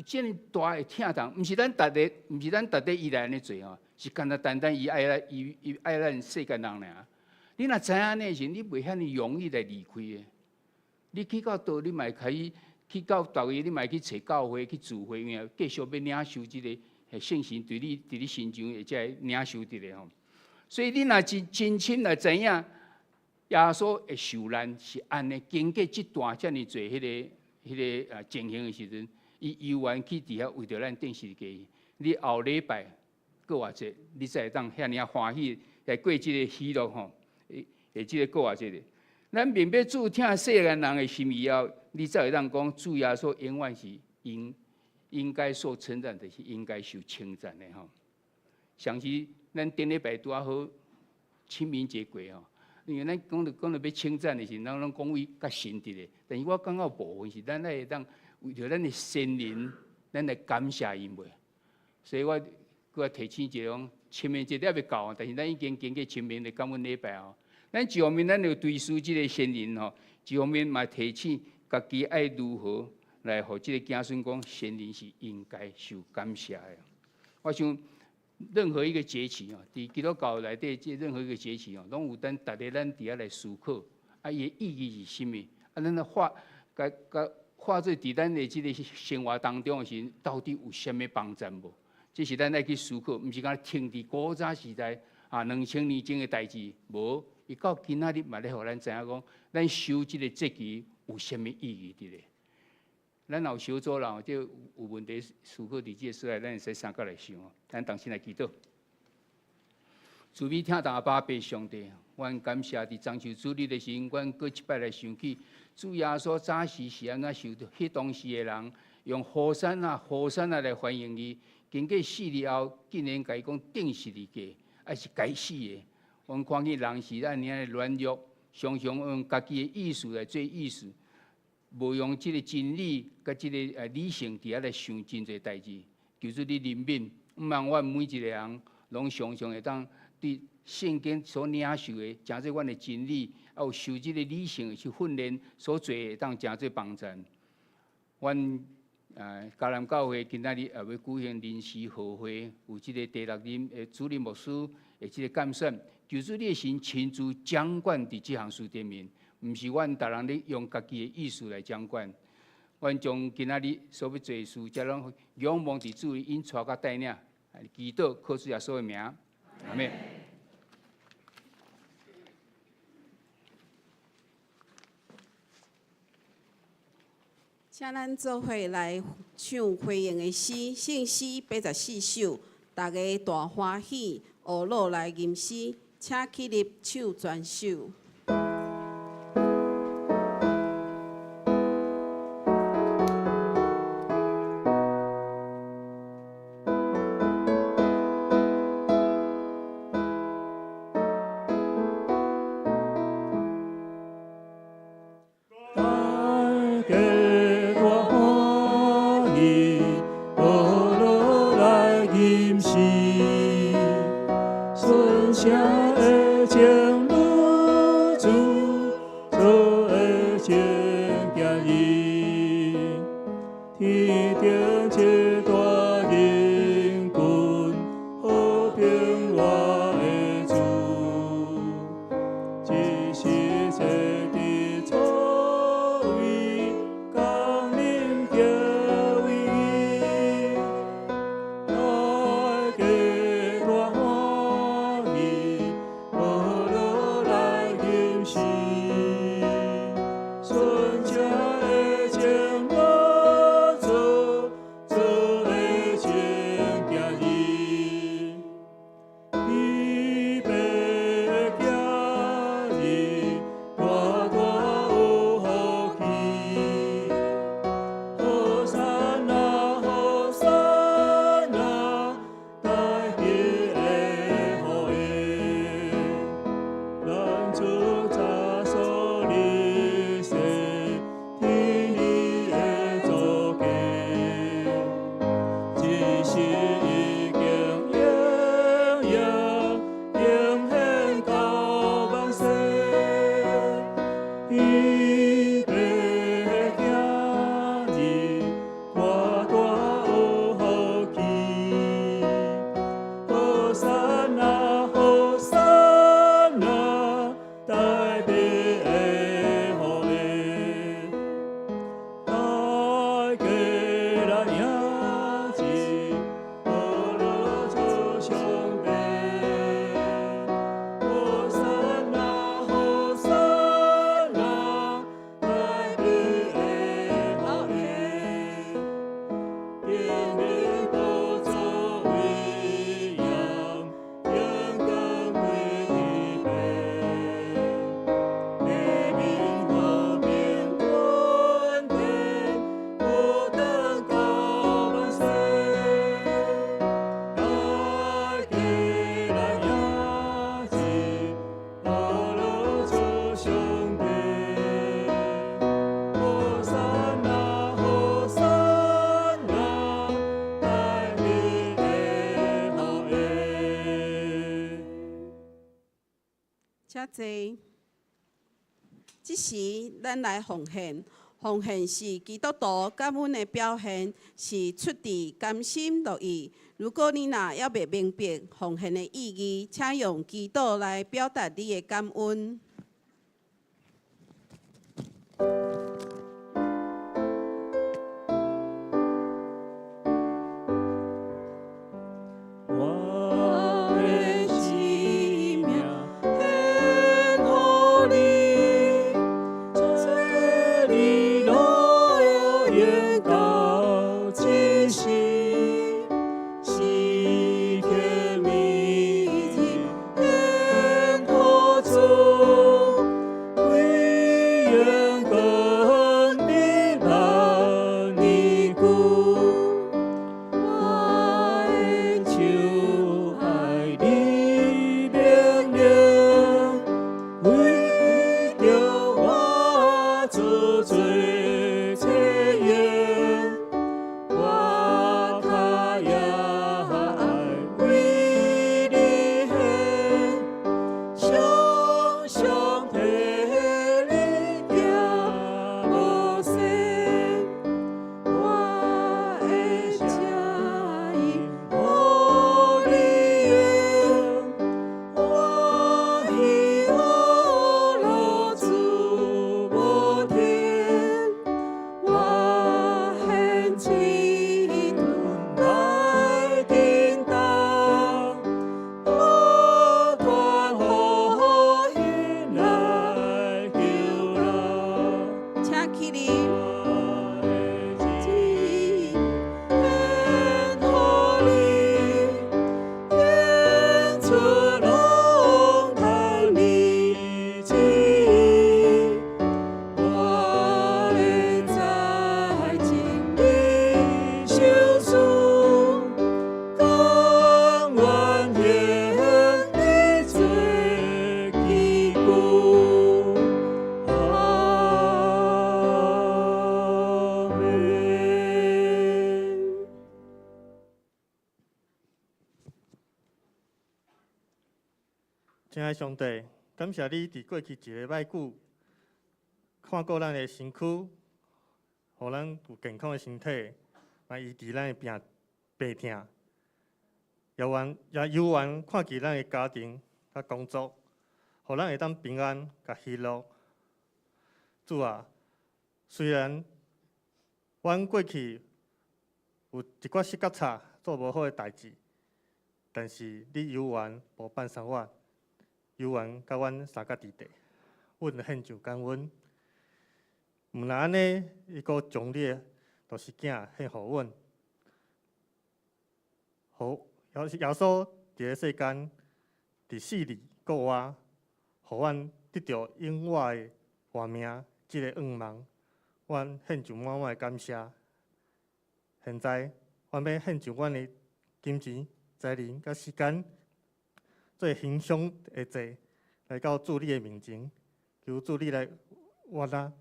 遮尔大的疼痛，毋是咱逐个伊来安尼做吼，是单单伊爱咱世间人尔。你若知影安尼时，你袂遐尼容易来离开的。你去到倒，你嘛开始去到逐个，你嘛去找教会去聚会，继续要领受即个圣神对你伫你心上会才领受伫咧吼。所以你若真心来知影，耶稣的受难是安尼，经过即段遮尔侪迄个情形的时阵，伊悠然去伫遐为着咱钉十字架。你后礼拜过偌济，你才会当遐尔欢喜来过即个喜乐吼。会即个过偌济咧，咱明白主听世间人的心意后，你才会当讲主耶稣永远是应该受称赞的，是应该受称赞的吼。上次咱顶礼拜拄啊好清明节过吼，因为咱讲到要称赞的时，咱拢讲为较神的咧。但是我感觉部分是咱会当为着咱的先人，咱来感谢因袂。所以我搁提醒一个讲，清明节还未到，但是咱已经经过清明的感恩礼拜吼。咱一方面，咱要追思即个先人吼；一方面嘛提醒家己爱如何来互即个子孙讲，先人是应该受感谢的。我想，任何一个节气哦，伫基督教内底，即任何一个节气哦，拢有咱逐个咱伫遐来思考，伊的意义是啥物？咱来化做伫咱的即个生活当中的时，到底有啥物帮助无？这是咱爱去思考，毋是讲停伫古早时代2000年前的代志，无。伊到今仔日嘛咧，互咱知影讲，咱守即个节期有啥物意义伫咧？咱有小组人，即有问题思考伫即个所在，咱会使三角来想哦。咱同心来祈祷。慈悲听大阿爸上帝，阮感谢伫章求主日的时，阮搁一摆来想起主耶稣早时是安怎受到迄当时的人用火山啊来欢迎伊，经过死了后，竟然甲伊讲钉十字架，还是该死的。阮看见人是安尼的软弱，常常用家己的意思来做意思，无用即个真理甲即个理性伫遐来想真侪代志。求主你怜悯，毋望阮每一个人拢常常会当对圣经所领受的，诚做阮的真理，还有受即个理性去训练所做会当诚做帮助。阮嘉南教会今仔日也要举行临时和会，有即个第6任的主任牧师的即个感谢。求主你的神亲自掌管伫即项事顶面，毋是阮逐人咧用家己的意思来掌管。阮将今仔日所要做的事，则拢仰望伫主引带甲带领，祈祷靠主耶稣的名，阿门。请咱做伙来唱回应的诗，圣诗84首，大家大欢喜，学落来吟诗，请起立唱全首。请坐。即时，咱来奉献。奉献是基督徒感恩的表现，是出自甘心乐意。如果你若还未明白奉献的意义，请用祈祷来表达你的感恩。主。亲爱的上帝，感谢你伫过去一个摆久，看顾咱的身躯，互咱有健康的身体，来医治咱的病痛。也有缘看见咱的家庭甲工作，互咱会当平安甲喜乐。主啊，虽然阮过去有一寡失觉差做无好的代志，但是你有缘无办伤我，有缘甲阮相甲伫地，阮献上感恩。毋若安尼，伊阁将你的大是囝献互阮，好耶稣伫个世间，伫死里国活，互阮得到永远的活命，即个愿望，阮献上满满的感谢。现在，阮要献上阮的金钱、财力、甲时间，做欣赏的祭，来到主你的面前，求主你来悦纳。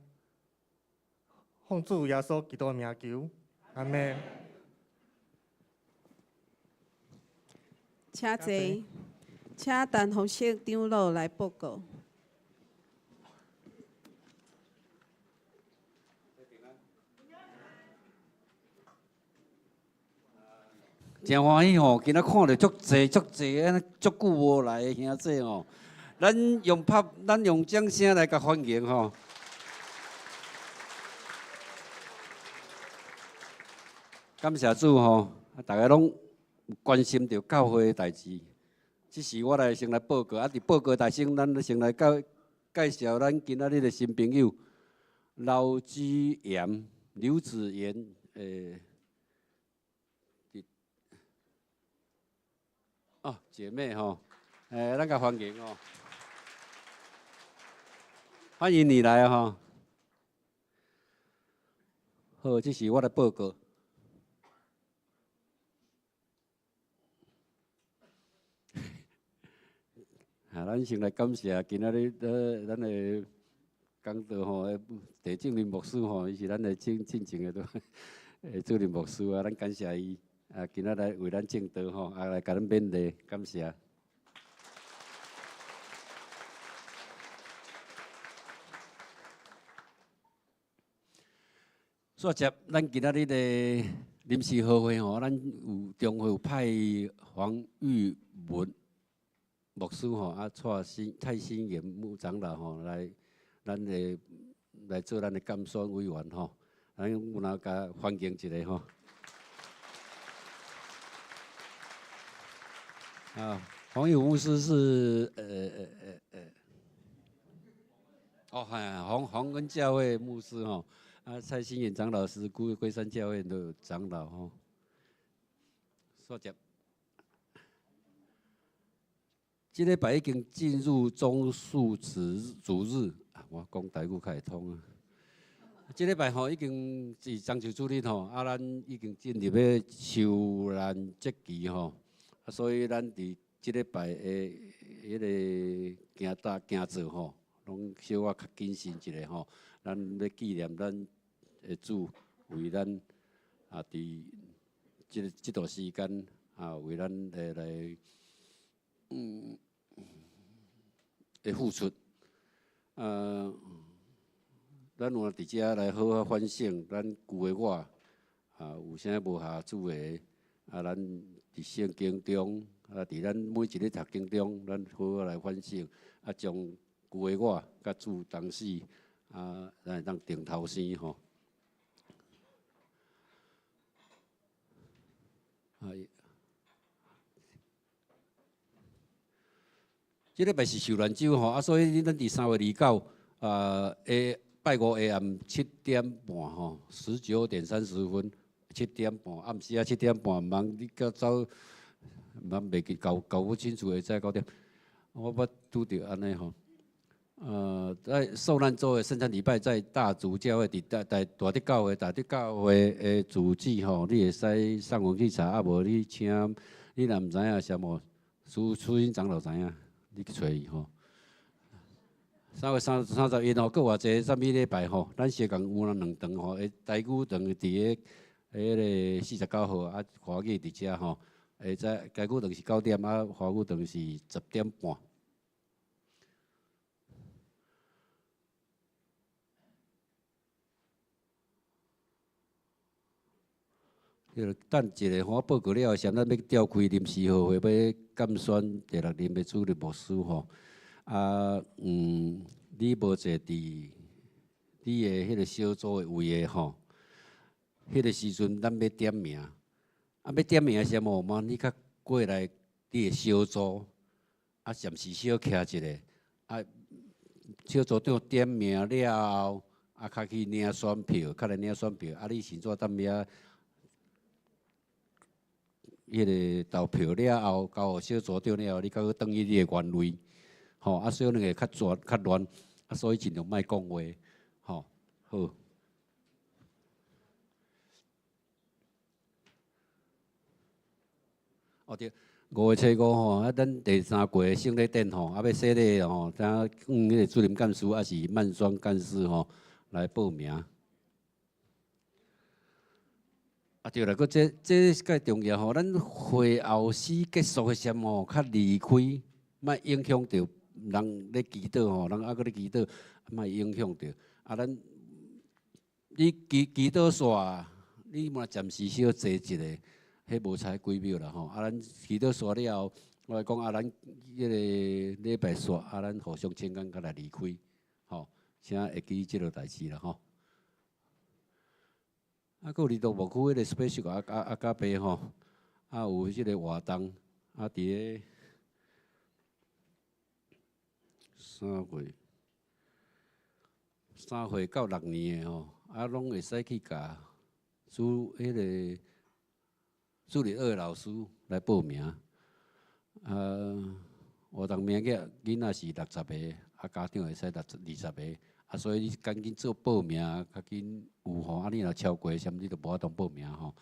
奉主耶稣基督的名求，阿门。请坐，请陈红色长老来报告。真欢喜吼！今仔看到足济安尼足久无来的兄弟吼，咱用掌声来甲欢迎吼。感谢主吼，大家拢有关心着教会的代志。即时我来先来报告，伫报告台先，咱先来介绍咱今仔日的新朋友刘子妍姐妹吼，咱甲欢迎哦，欢迎你来吼。好，这是我的报告。咱先来感谢今仔日咱的讲道吼，地正林牧师吼，伊是咱的正经的主任牧师啊，咱感谢伊。今仔来为咱正道吼，来甲咱勉励，感谢。煞接咱今仔日的临时和会吼，咱有中会有派黄玉文牧师吼，蔡新元牧长老吼来，来做咱的监选委员吼，咱有哪甲欢迎一下吼。黄友牧师是黄恩教会牧师吼，蔡新元长老是龟山教会的长老吼。煞接，这礼拜已经进入中树主日，我讲台语较会通啊。这礼拜吼已经是中秋主日吼，咱已经进入要秋兰节期吼。所以咱伫即礼拜的迄个行做吼，拢小可较谨慎一下吼。咱要纪念咱的主，为咱伫即段时间为咱来付出。咱有伫遮来好好反省，咱旧的我有啥无下主的咱。伫圣经中，伫咱每一日读经中，咱好好来反省，将旧的我甲主同死，咱会当定头生吼。即礼拜是受难周吼，所以咱伫3月29，拜五下暗7点半吼，19点30分。7点半，暗时7点半，忙你到走，忙袂记搞不清楚会知9点。我捌拄着安尼吼，在受难周的圣餐礼拜，在大主教会伫大直教会的主祭吼，你会使上网去查，无你请，你若毋知影什么，苏新长老知影，你去找伊吼。3月31吼，搁偌济啥物礼拜吼，咱小共有2场吼，台语场伫个。迄个49号华语伫遮吼，在台语场是9点，华语场是10点半。个等一下，我报告了后，先咱要召开临时会会，要监选第6任的主任牧师吼。你无坐伫你的迄个小组的位的吼，迄个时阵咱要点名，要点名什么嘛？你较过来你的小组，暂时小徛一下，小组长点名了后，较去领选票，较来领选票，你先做等遐。迄个投票了后，交互小组长了后，你才去转去你的原位，吼，所以两个较乱，所以尽量莫讲话，吼，好。哦对，5月初5吼，咱第3届胜利典吼，要设立吼，等迄个主任干事还是慢选干事吼来报名。对啦，这介重要吼，咱会后时结束的时吼，较离开，莫影响到人咧祈祷吼，人搁咧祈祷，莫影响到。咱你祈祷煞，你嘛暂时小坐一下，迄无才几秒啦吼。咱祈祷煞了后，我来讲咱迄个礼拜煞，咱互相请安，才来离开，吼，请会记即落代志啦吼。佫有离岛牧区迄个 special 阿加伯吼，有即个活动，伫个3岁到6年的吼，拢会使去甲迄个助理2老师来报名。活动名额囡仔是60个，家长会使20个。所以你赶紧做报名，较紧有吼。你若超过什么，你就无法度报名吼。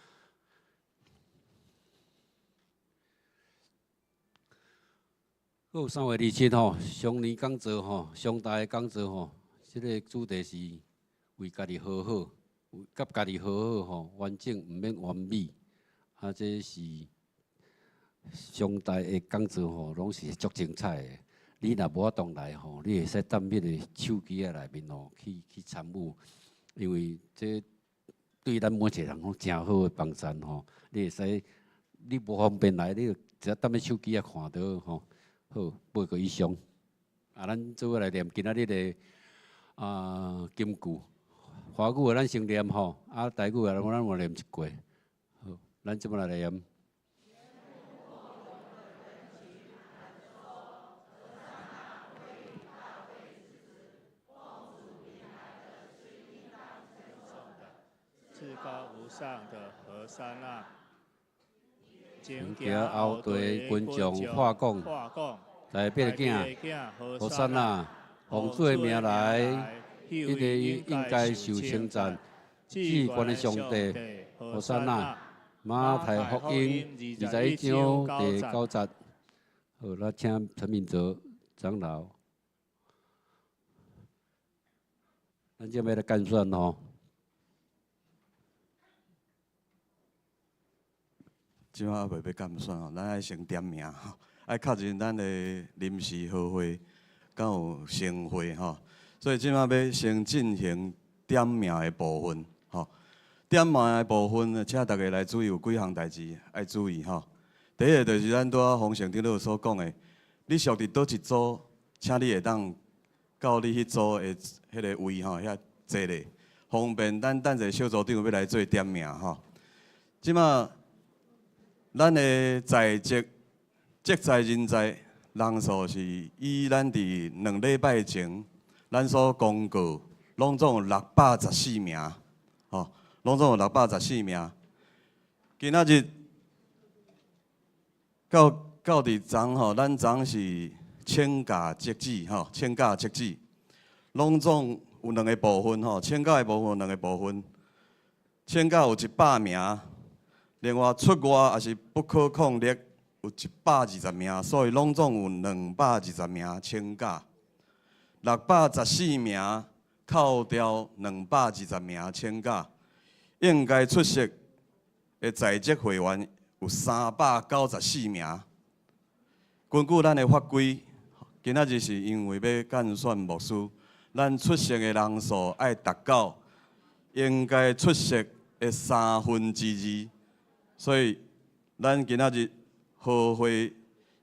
还有3月27吼，双年讲座吼，上大的讲座吼，即个主题是为家己好好，甲家己好好吼，完整毋免完美。这是上大的讲座吼，拢是足精彩的。你若无法度来吼，你会使踮迄个手机啊内面吼去参与，因为这对咱每一个人拢真好的帮衬吼。你会使，你无方便来，你就只踮咧手机啊看到吼。好，8个以上。咱做伙来念今仔日的金句，华语的咱先念吼，台语的咱有念一句。好，咱即摆来念。至高无上的和散那，前行后队群众化供，在别个囝和散那，奉主的名来，迄个应该受称赞。至关的上帝，和散那，马太福音21章第9节。好，咱请陈明哲长老，咱这边来干算吼。即摆还袂要干算吼，咱爱先点名吼，爱确认咱的临时和会敢有成会吼，所以即摆要先进行点名的部分吼。点名的部分呢，请大家来注意，有几项代志爱注意吼。第一个就是咱拄仔洪成长老所讲的，你属伫倒一组，请你会当到你迄组的迄个位吼，遐坐咧，方便咱等者小组长要来做点名吼。即摆咱的在职在人才人数是以咱伫2礼拜前咱所公告，拢总有614名，吼，拢总有614名。今仔日到伫昨吼，咱昨是请假截止吼，请假截止，拢总有2个部分吼，请假的部分有2个部分，请假有100名。另外出外也是不可抗力有120名，所以拢总有220名请假。614名扣掉220名请假，应该出席的在职会员有394名。根据咱的法规，今仔日是因为要干选牧师，咱出席的人数爱达到应该出席的2/3。所以咱今仔日和会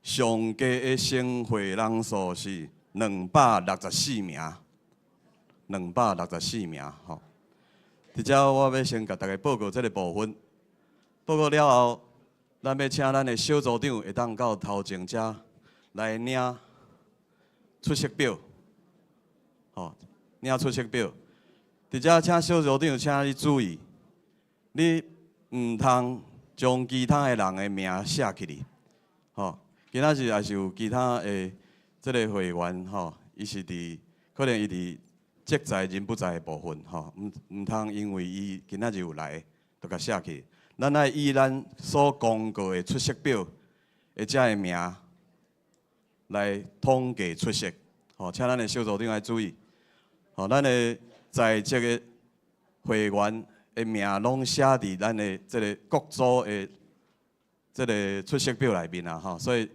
上加的生会人数是264名，264名吼。伫遮我要先甲大家报告这个部分，报告了后，咱要请咱的小组长会当到头前遮来领出席表，吼，领出席表。伫遮请小组长，请你注意，你唔通将其他的人的名写起哩，吼。今仔日也是有其他的这个会员，吼，伊是可能伊伫职在人不在的部分，吼，唔通因为伊今仔日有来，就甲写起。咱爱以咱所公告的出席表的遮的名来统计出席，吼，请咱的小组长来注意，吼，咱的在职的会员的名拢写伫咱的这个各组的这个出席表内面啊，吼，所以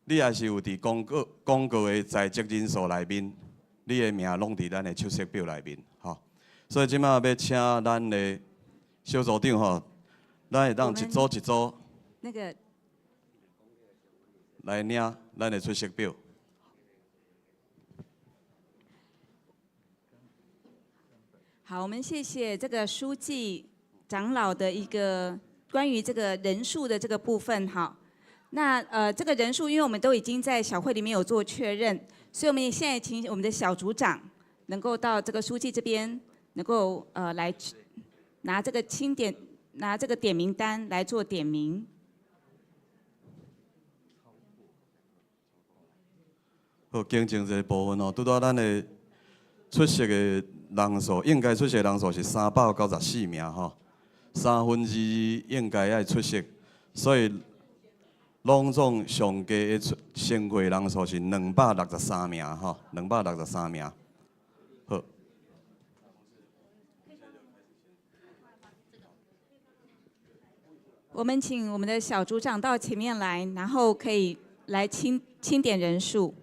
你也是有伫公告的在职人数内面，你的名拢伫咱的出席表内面，吼。所以即摆要请咱的小组长吼，咱会当一组一组那个来领咱的出席表。好，我们谢谢这个书记长老的一个关于这个人数的这个部分哈。那这个人数，因为我们都已经在小会里面有做确认，所以我们现在请我们的小组长能够到这个书记这边，能够来拿这个拿这个点名单来做点名。好，更正一个部分哦，拄到咱的出席的人数，应该出席的人数是394名吼，2/3应该爱出席，所以拢总上加的参会人数是263名吼，263名。好。我们请我们的小组长到前面来，然后可以来清点人数。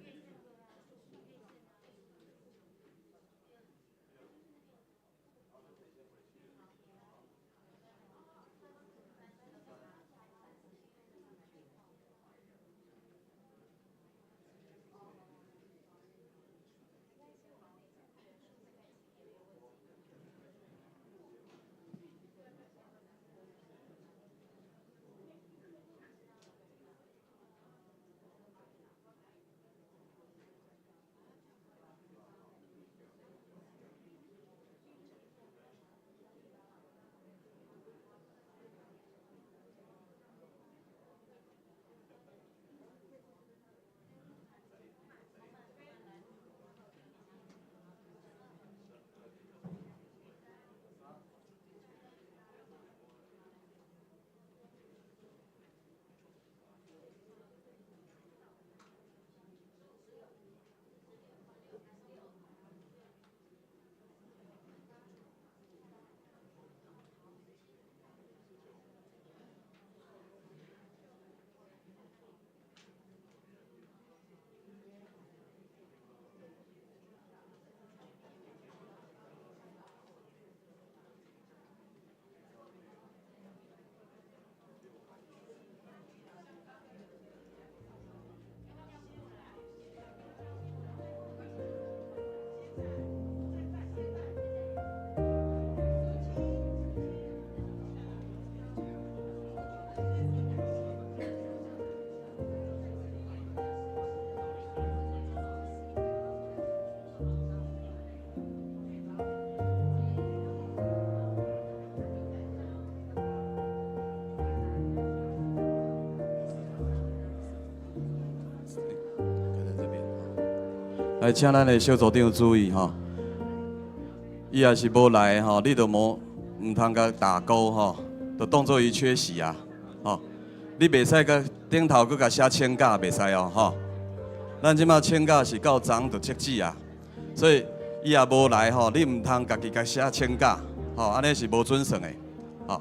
来，请咱的小组长注意吼，伊也是无来吼，你就唔通甲打勾吼，就当做伊缺席啊，吼。你袂使甲顶头佫甲写请假，袂使哦，吼。咱即马请假是到昨昏就截止啊，所以伊也无来吼，你唔通家己甲写请假，吼，安尼是无准算的，吼。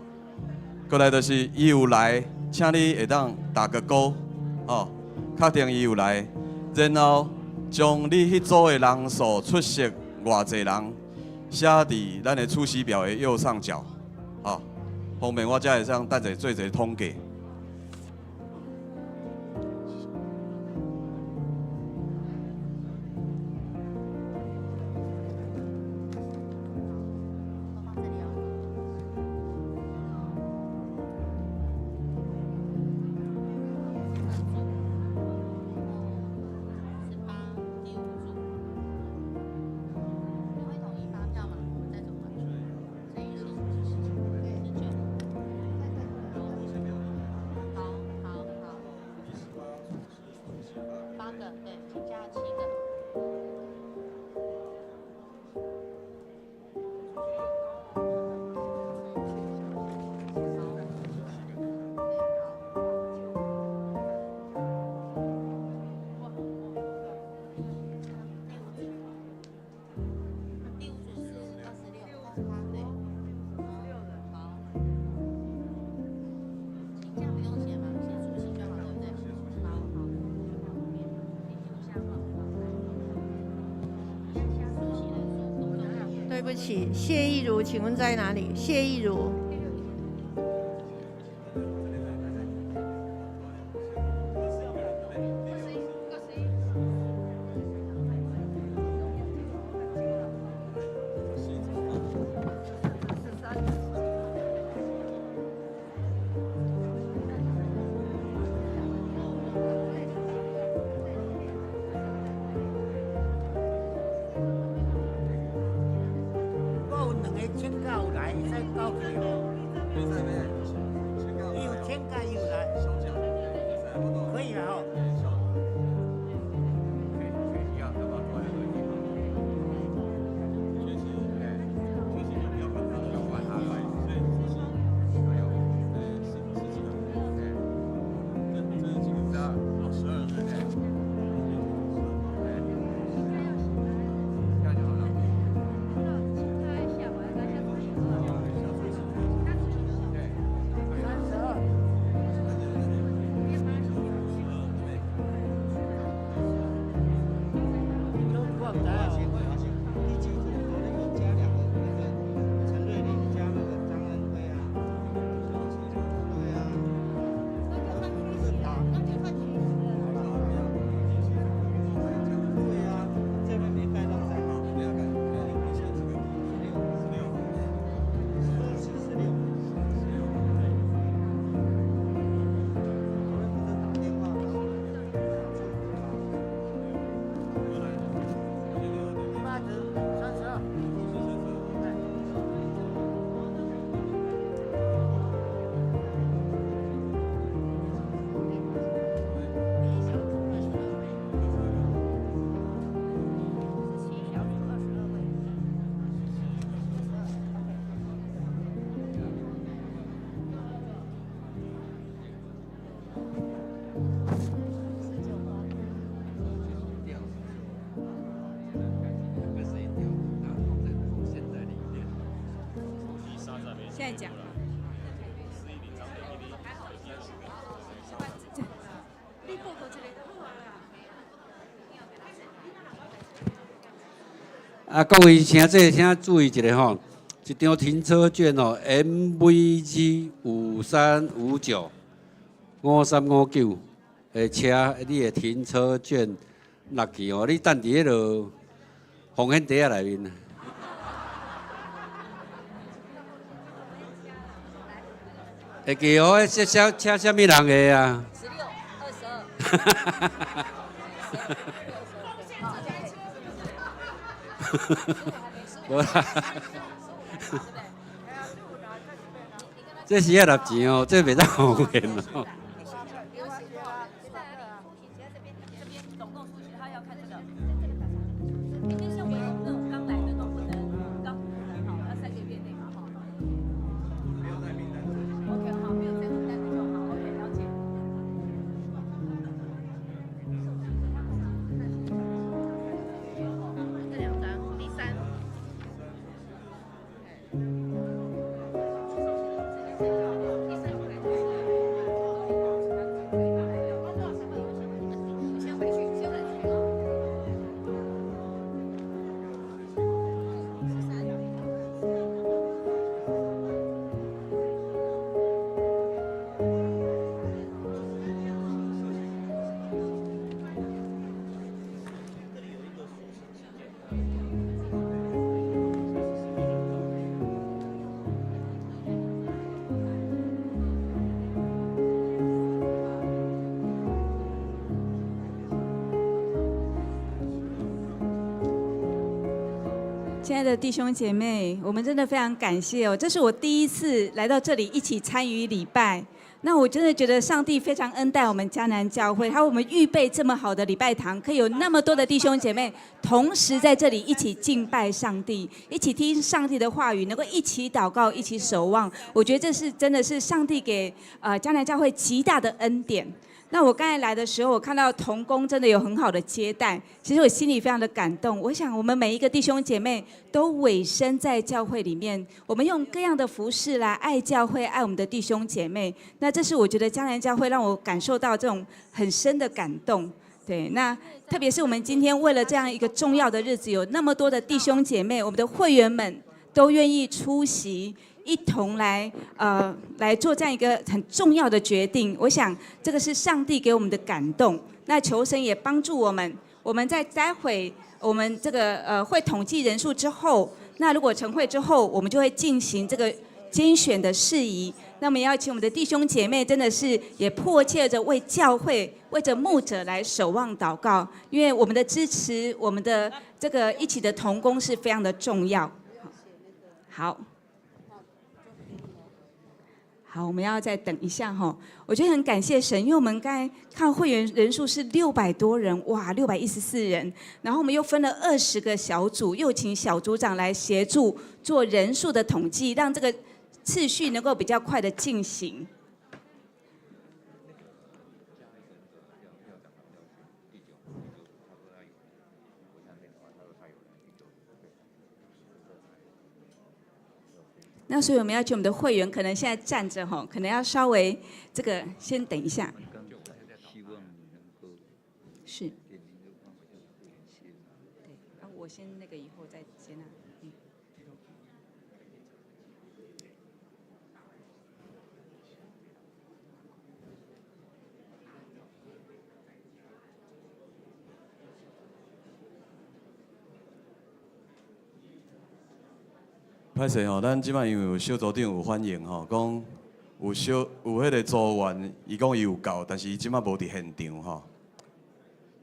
过来就是伊有来，请你会当打个勾，吼，确定伊有来，然后将你迄组的人数出席偌济人写伫咱的出席表的右上角，吼，方面，我才会使等者做一个统计。对不起，谢意如，请问在哪里？谢意如。现在讲。各位请注意一下吼，一张停车券哦 ，MVG 53595359的车，你的停车券落去哦，你等伫迄落风险袋内面。会记哦，这车啥物人的啊？16、22。无啦，这是要纳钱哦，这袂当方便哦。亲爱的弟兄姐妹，我们真的非常感谢哦，这是我第一次来到这里一起参与礼拜。那我真的觉得上帝非常恩待我们迦南教会，还有我们预备这么好的礼拜堂，可以有那么多的弟兄姐妹同时在这里一起敬拜上帝，一起听上帝的话语，能够一起祷告，一起守望。我觉得这是真的是上帝给迦南教会极大的恩典。那我刚才来的时候，我看到同工真的有很好的接待，其实我心里非常的感动。我想我们每一个弟兄姐妹都委身在教会里面，我们用各样的服事来爱教会，爱我们的弟兄姐妹。那这是我觉得迦南教会让我感受到这种很深的感动。对，那特别是我们今天为了这样一个重要的日子，有那么多的弟兄姐妹，我们的会员们都愿意出席。一同来做这样一个很重要的决定，我想这个是上帝给我们的感动。那求神也帮助我们，我们在待会我们这个会统计人数之后，那如果成会之后，我们就会进行这个拣选的事宜。那么也要请我们的弟兄姐妹，真的是也迫切着为教会、为着牧者来守望祷告，因为我们的支持、我们的这个一起的同工是非常的重要。好。好，我们要再等一下哈。我觉得很感谢神，因为我们刚才看会员人数是600多人，哇，614人。然后我们又分了20个小组，又请小组长来协助做人数的统计，让这个次序能够比较快的进行。那所以我们要请我们的会员，可能现在站着哈，可能要稍微这个先等一下。是。对，那我先那个以后再接纳。歹势吼，咱即摆因为有小组长有反映吼，讲有迄个组员，伊讲伊有够，但是伊即摆无伫现场吼，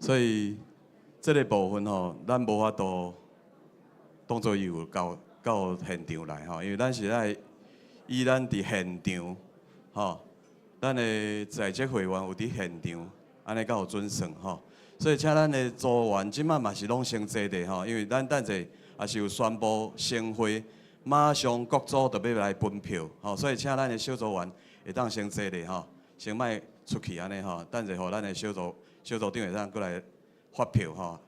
所以这个部分吼，咱无法度当作伊有到现场来吼，因为咱是爱以咱伫现场吼，咱的在职会员有伫现场，安尼才有准算吼。所以请咱的组员即摆嘛是拢先坐地吼，因为咱等者也是有宣布升会。马上各组就要来分票，吼，所以请咱的小组员会当先坐咧，吼，先莫出去安尼吼，等者互咱的小组长会当过来发票，吼。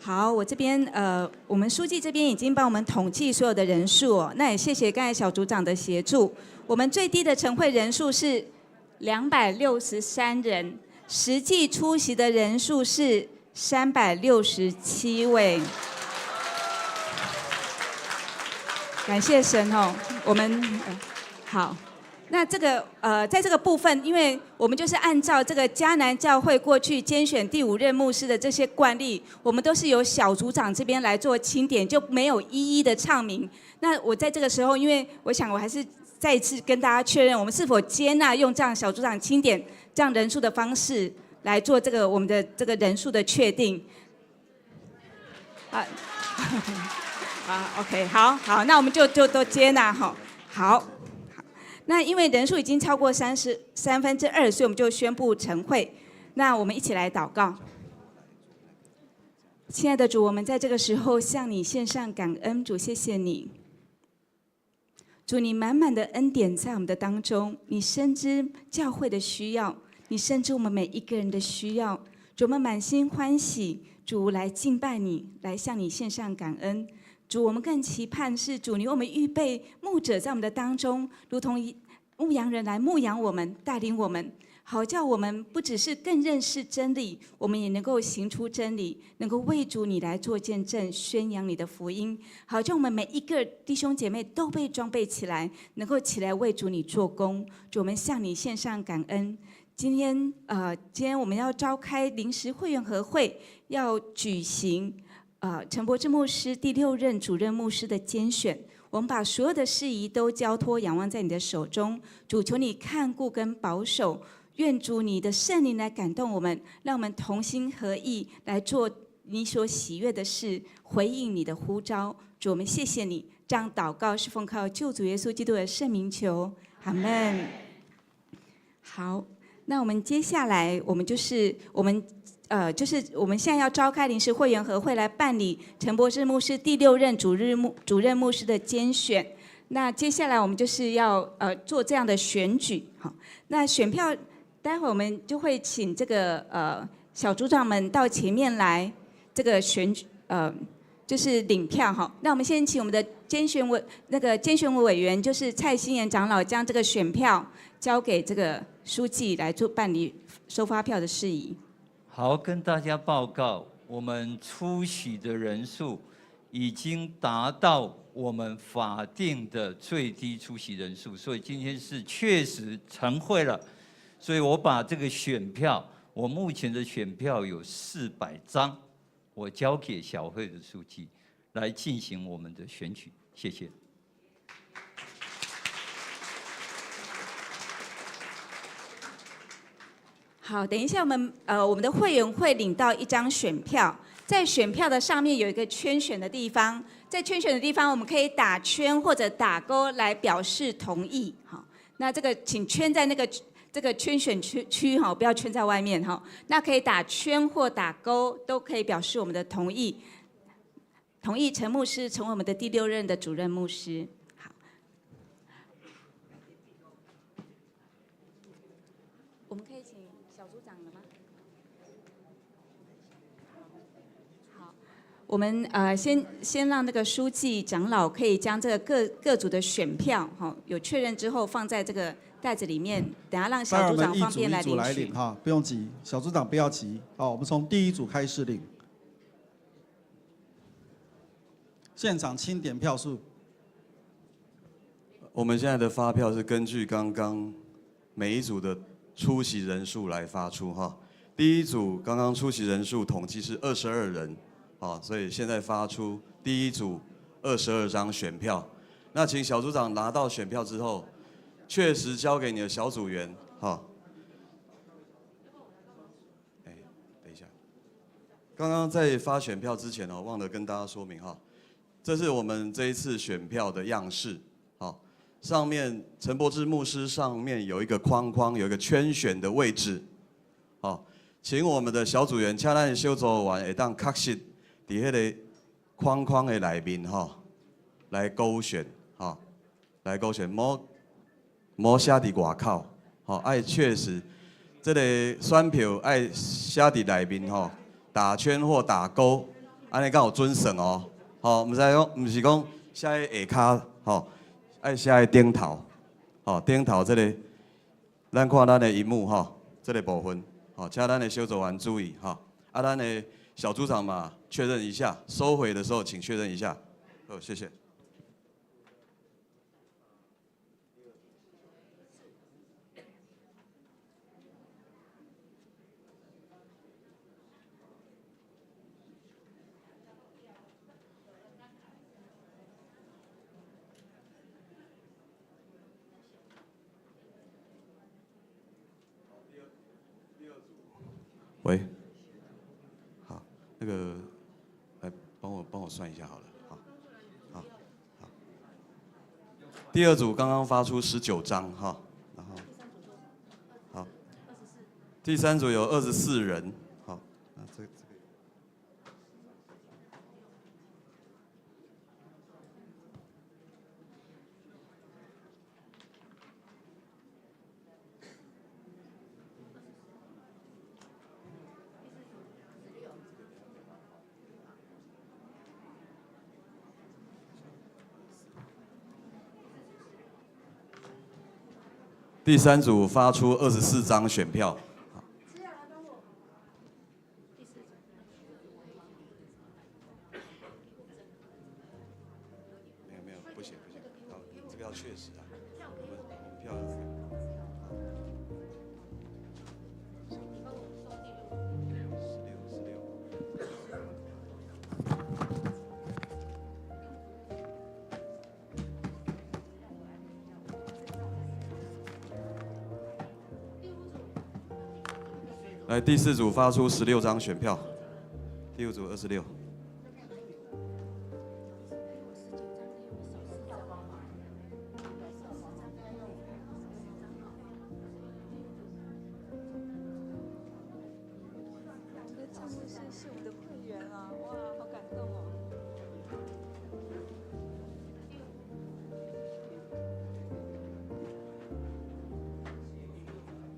好，我这边我们书记这边已经帮我们统计所有的人数哦，那也谢谢刚才小组长的协助。我们最低的晨会人数是263人，实际出席的人数是367位。感谢神哦，我们好。那这个在这个部分，因为我们就是按照这个迦南教会过去拣选第5任牧师的这些惯例，我们都是由小组长这边来做清点，就没有一一的唱名。那我在这个时候，因为我想我还是再一次跟大家确认，我们是否接纳用这样小组长清点这样人数的方式来做这个我们的这个人数的确定。OK， 好，那我们就都接纳哈。好。那因为人数已经超过2/3，所以我们就宣布成会。那我们一起来祷告。亲爱的主，我们在这个时候向你献上感恩，主，谢谢你。主，你满满的恩典在我们的当中，你深知教会的需要，你深知我们每一个人的需要。主，我们满心欢喜，主来敬拜你，来向你献上感恩。主，我们更期盼是主，你为我们预备牧者在我们的当中，如同牧羊人来牧养我们，带领我们，好叫我们不只是更认识真理，我们也能够行出真理，能够为主你来做见证，宣扬你的福音，好叫我们每一个弟兄姐妹都被装备起来，能够起来为主你做工。主，我们向你献上感恩。今天我们要召开临时会员和会，要举行陈柏志牧师第6任主任牧师的拣选，我们把所有的事宜都交托仰望在你的手中。主，求你看顾跟保守，愿主你的圣灵来感动我们，让我们同心合意来做你所喜悦的事，回应你的呼召。主，我们谢谢你，这样祷告是奉靠救主耶稣基督的圣名求，阿们。好，那我们接下来我们现在要召开临时会员和会来办理陈柏志牧师第6任主任牧师的拣选。那接下来我们就是要做这样的选举，好，那选票待会我们就会请这个小组长们到前面来，这个就是领票哈。那我们先请我们的拣选委员，就是蔡新言长老，将这个选票交给这个书记来做办理收发票的事宜。好，跟大家报告，我们出席的人数已经达到我们法定的最低出席人数，所以今天是确实成会了。所以我把这个选票，我目前的选票有400张，我交给小会的书记来进行我们的选举，谢谢。好，等一下我们的会员会领到1张选票，在选票的上面有一个圈选的地方，在圈选的地方我们可以打圈或者打勾来表示同意。好，那这个请圈在这个圈选区哈，不要圈在外面哈。那可以打圈或打勾，都可以表示我们的同意，同意陈牧师成为我们的第6任的主任牧师。好，我们可以请小组长了吗？好，我们先让那个书记长老可以将这个各组的选票哈，有确认之后放在这个袋子里面，等下让小组长方便来领取。一组一组来领哈，不用急，小组长不要急。好，我们从第1组开始领。现场清点票数。我们现在的发票是根据刚刚每一组的出席人数来发出哈。第1组刚刚出席人数统计是22人，好，所以现在发出第1组22张选票。那请小组长拿到选票之后，确实交给你的小组员，哈。等一下，刚刚在发选票之前哦，忘了跟大家说明哈，这是我们这一次选票的样式，好，上面陈柏志牧师上面有一个框框，有一个圈选的位置，好，请我们的小组员，请咱的小组员会当确实伫迄个框框的内面哈，来勾选，哈，来勾选，莫写伫外口，吼，爱确实，这个选票爱写伫内面吼，打圈或打勾，安尼才有准算哦，吼，毋是讲写喺下骹，吼，爱写喺顶头，吼，顶头这个，咱看咱的荧幕吼，这个部分，吼，请咱的小组员注意哈，啊，咱的小组长嘛，确认一下，收回的时候请确认一下，好，谢谢。算一下好了，好。第二组刚刚发出19张哈，然后好，第三组有24人，好，那这个。第三组发出24张选票。没有，不行，这个要确实啊，我们票要。来，第四组发出16张选票，第五组26。是我们的会员啊，哇，好感动哦。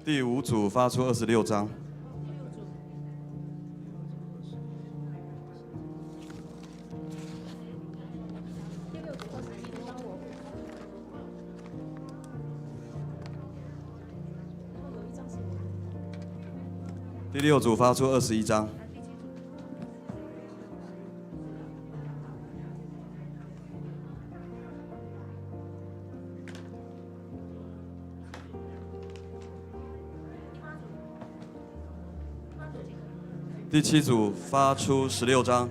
第五组发出26张。第六组发出21张。第七组发出16张。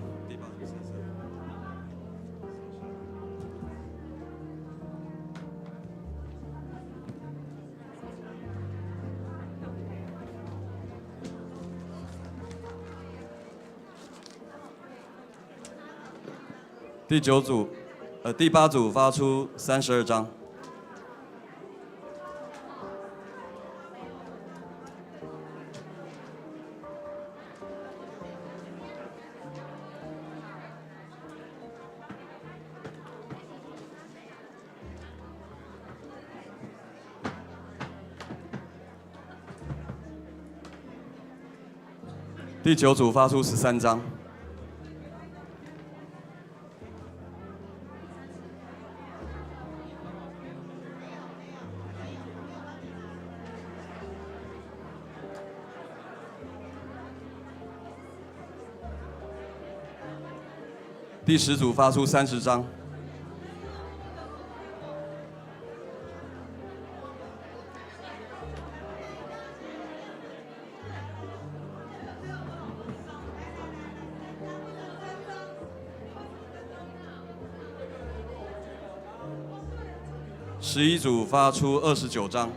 第八组发出32张。第九组发出13张。第10组发出30张。11组发出29张。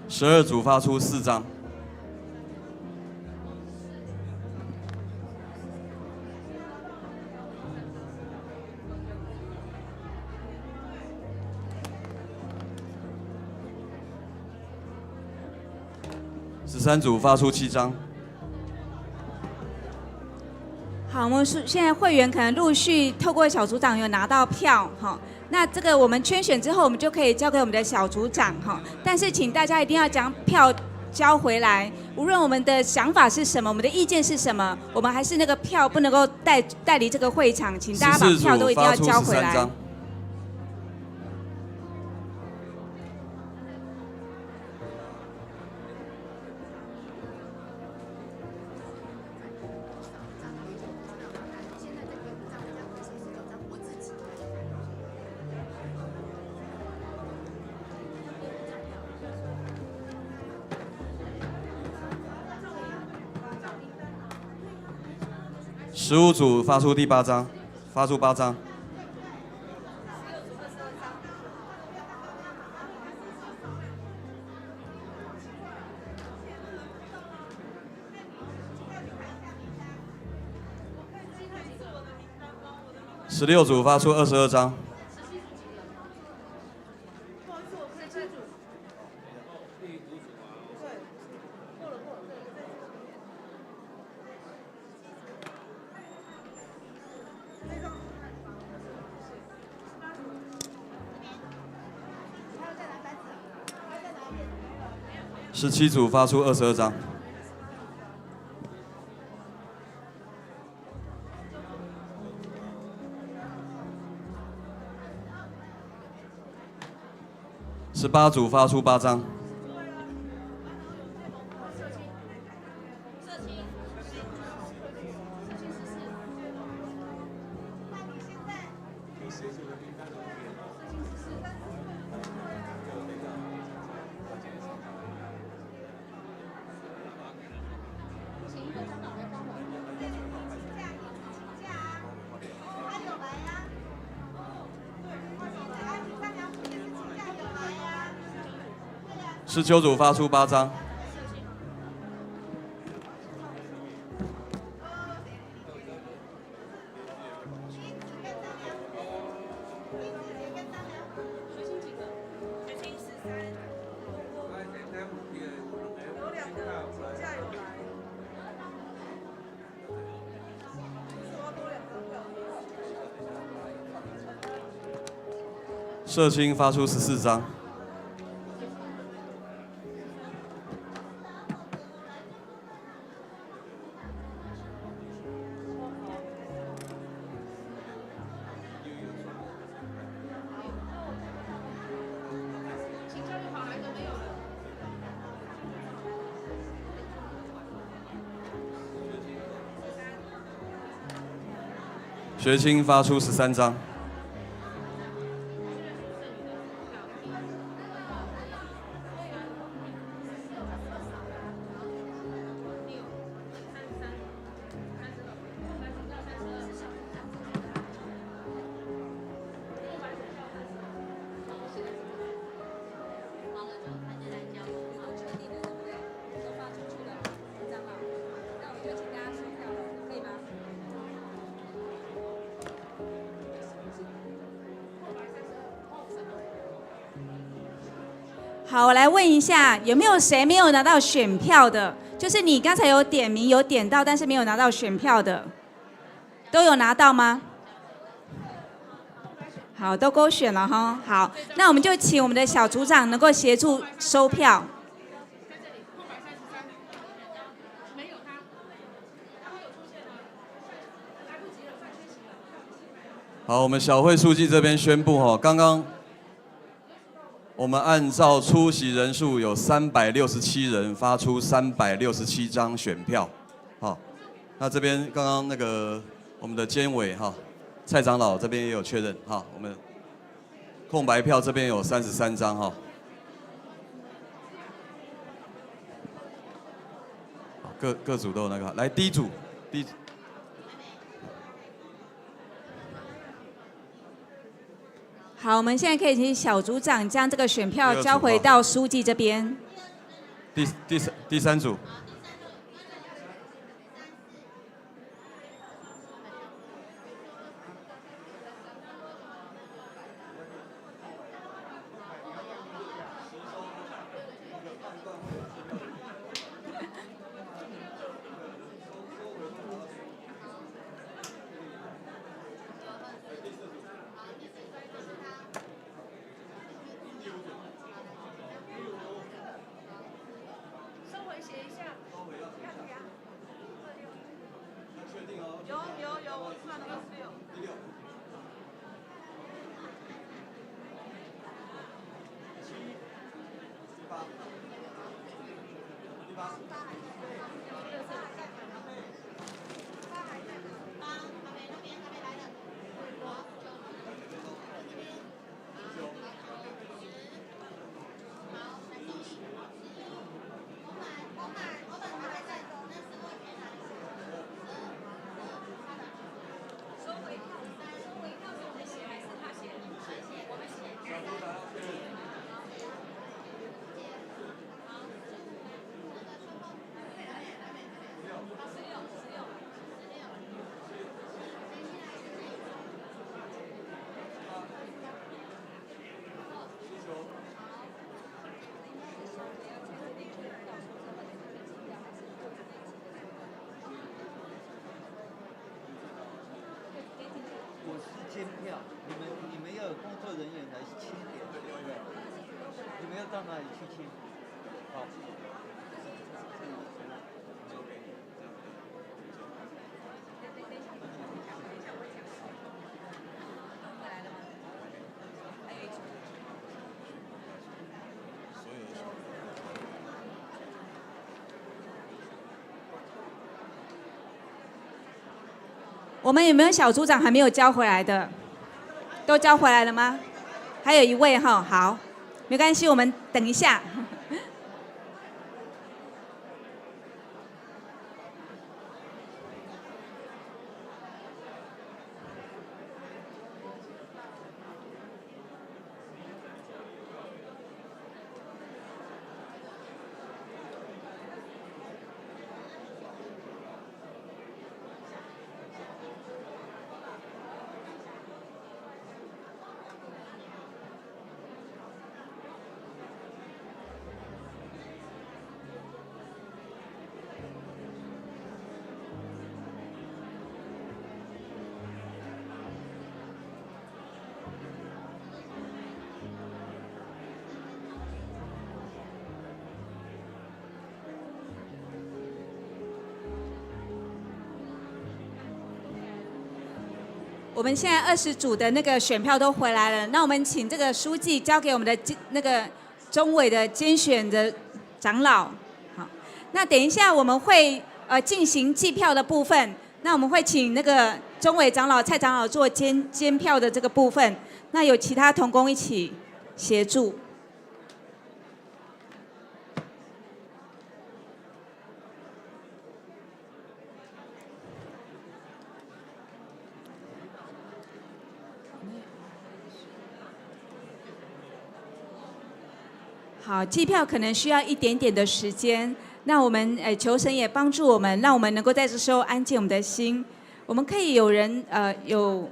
12组发出4张。13组发出7张。好，我们现在会员可能陆续透过小组长有拿到票哈，那这个我们圈选之后，我们就可以交给我们的小组长哈。但是请大家一定要将票交回来，无论我们的想法是什么，我们的意见是什么，我们还是那个票不能够带离这个会场，请大家把票都一定要交回来。15组发出第8张，发出8张。16组发出22张。17组发出22张。18组发出8张。19组发出8张。社青发出14张。学青发出13张。好，我来问一下，有没有谁没有拿到选票的？就是你刚才有点名有点到，但是没有拿到选票的，都有拿到吗？好，都勾选了哈。好，那我们就请我们的小组长能够协助收票。好，我们小会书记这边宣布哈，刚刚我们按照出席人数有367人发出367张选票，好，那这边刚刚那个我们的监委哈，蔡长老这边也有确认哈，我们空白票这边有33张哈，各组都有那个，来第一组。好，我们现在可以请小组长将这个选票交回到书记这边。第三组。你们要有工作人员来切点，对不对？你们要到哪里去切？好。我们有没有小组长还没有交回来的？都交回来了吗？还有一位哈，好，没关系，我们等一下。我们现在20组的那个选票都回来了，那我们请这个书记交给我们的那个中委的监选的长老。好，那等一下我们会进行计票的部分，那我们会请那个中委长老蔡长老做监票的这个部分，那有其他同工一起协助。好，计票可能需要一点点的时间，那我们求神也帮助我们，让我们能够在这时候安静我们的心。我们可以有人有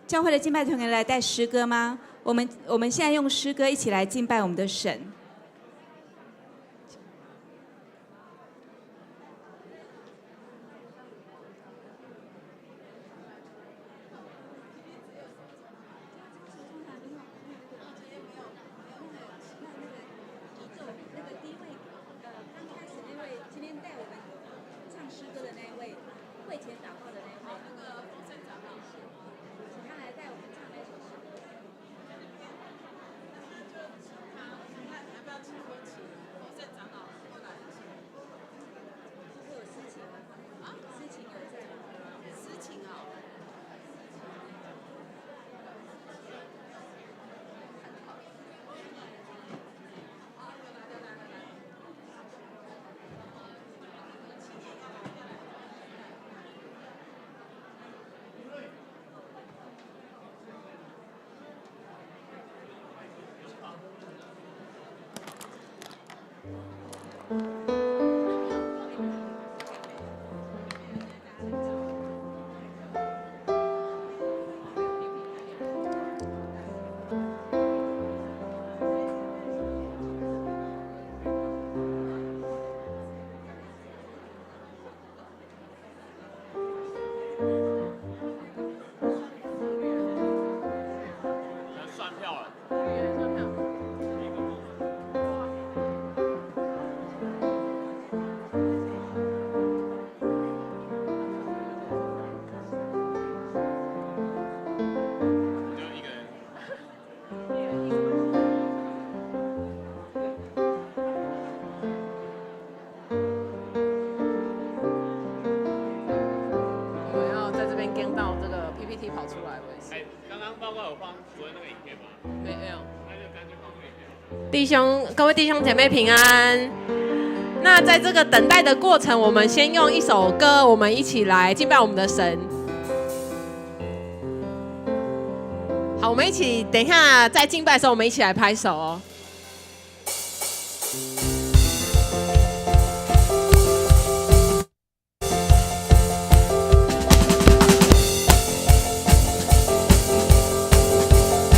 教会的敬拜团员来带诗歌吗？我们现在用诗歌一起来敬拜我们的神。各位弟兄姐妹平安。那在这个等待的过程，我们先用一首歌，我们一起来敬拜我们的神。好，我们一起等一下在敬拜的时候，我们一起来拍手哦。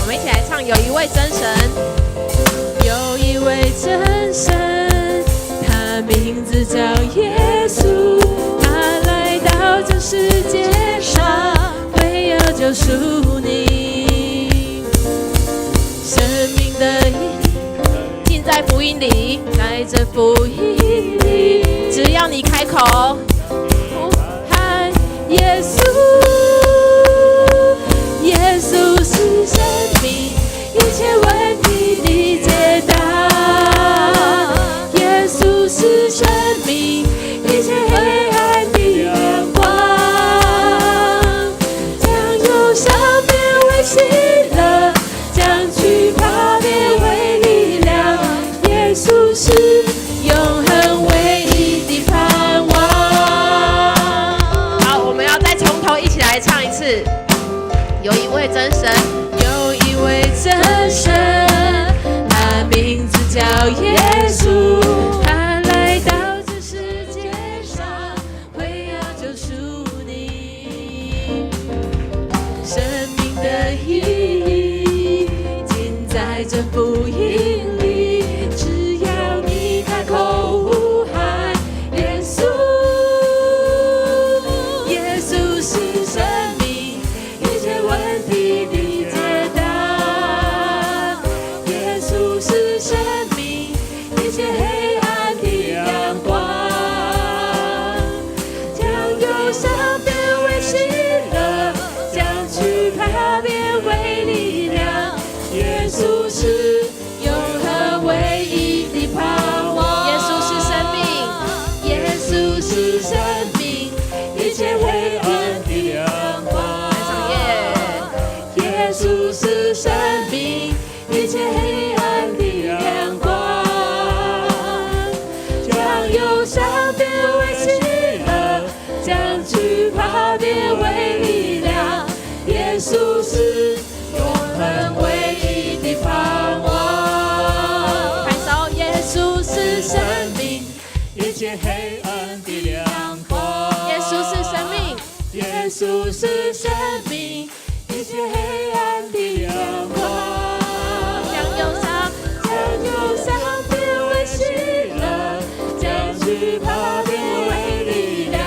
我们一起来唱《有一位真神》。有一位真神，他名字叫耶稣，他来到这世界上，为要救赎你。里，在这福音里，只要你开口呼喊耶稣，耶稣是生命，一切问题的解答。耶稣是生命，一切黑暗的阳光，将忧伤变为喜乐，将惧怕变为力量。耶稣是永恒唯一的盼望。好，我们要再从头一起来唱一次。有一位真神，有一位真神，他名字叫耶稣，他来到这世界上，会要救赎你。生命的意义尽在这福音里，只要你开口呼喊耶稣，耶稣是生命，一切问题的解答。耶稣是生命，一切黑暗的阳光，将忧伤变为喜乐，将惧怕变为力量。耶稣是永恒唯一的盼望。耶稣是生命，耶稣是生命，一切黑暗的阳光。耶稣是生命，一切黑暗的阳光，将忧伤变为喜乐，将惧怕变为力量。耶稣是永恒唯一的盼望。拍手，耶稣是生命，一切黑暗的亮光。耶稣是生命，耶稣是生命，一切黑暗的阳光。将忧伤变为喜乐，将惧怕变为力量。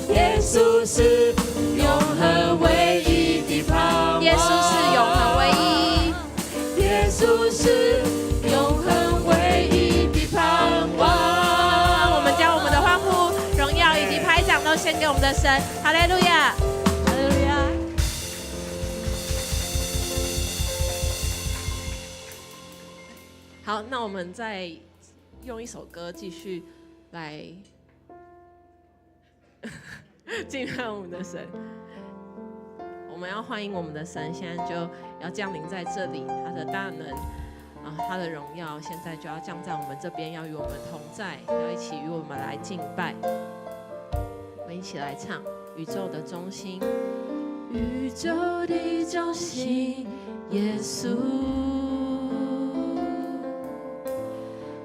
耶稣是永恒唯一的盼望。耶稣是永恒唯一，耶稣是永恒唯一的盼望。我们将我们的欢呼、荣耀以及拍掌都献给我们的神。哈利路亚，哈利路亚。好，那我们再用一首歌继续来敬拜我们的神。我们要欢迎我们的神，现在就要降临在这里，他的大能他的荣耀现在就要降在我们这边，要与我们同在，要一起与我们来敬拜。我们一起来唱宇宙的中心，宇宙的中心，耶稣。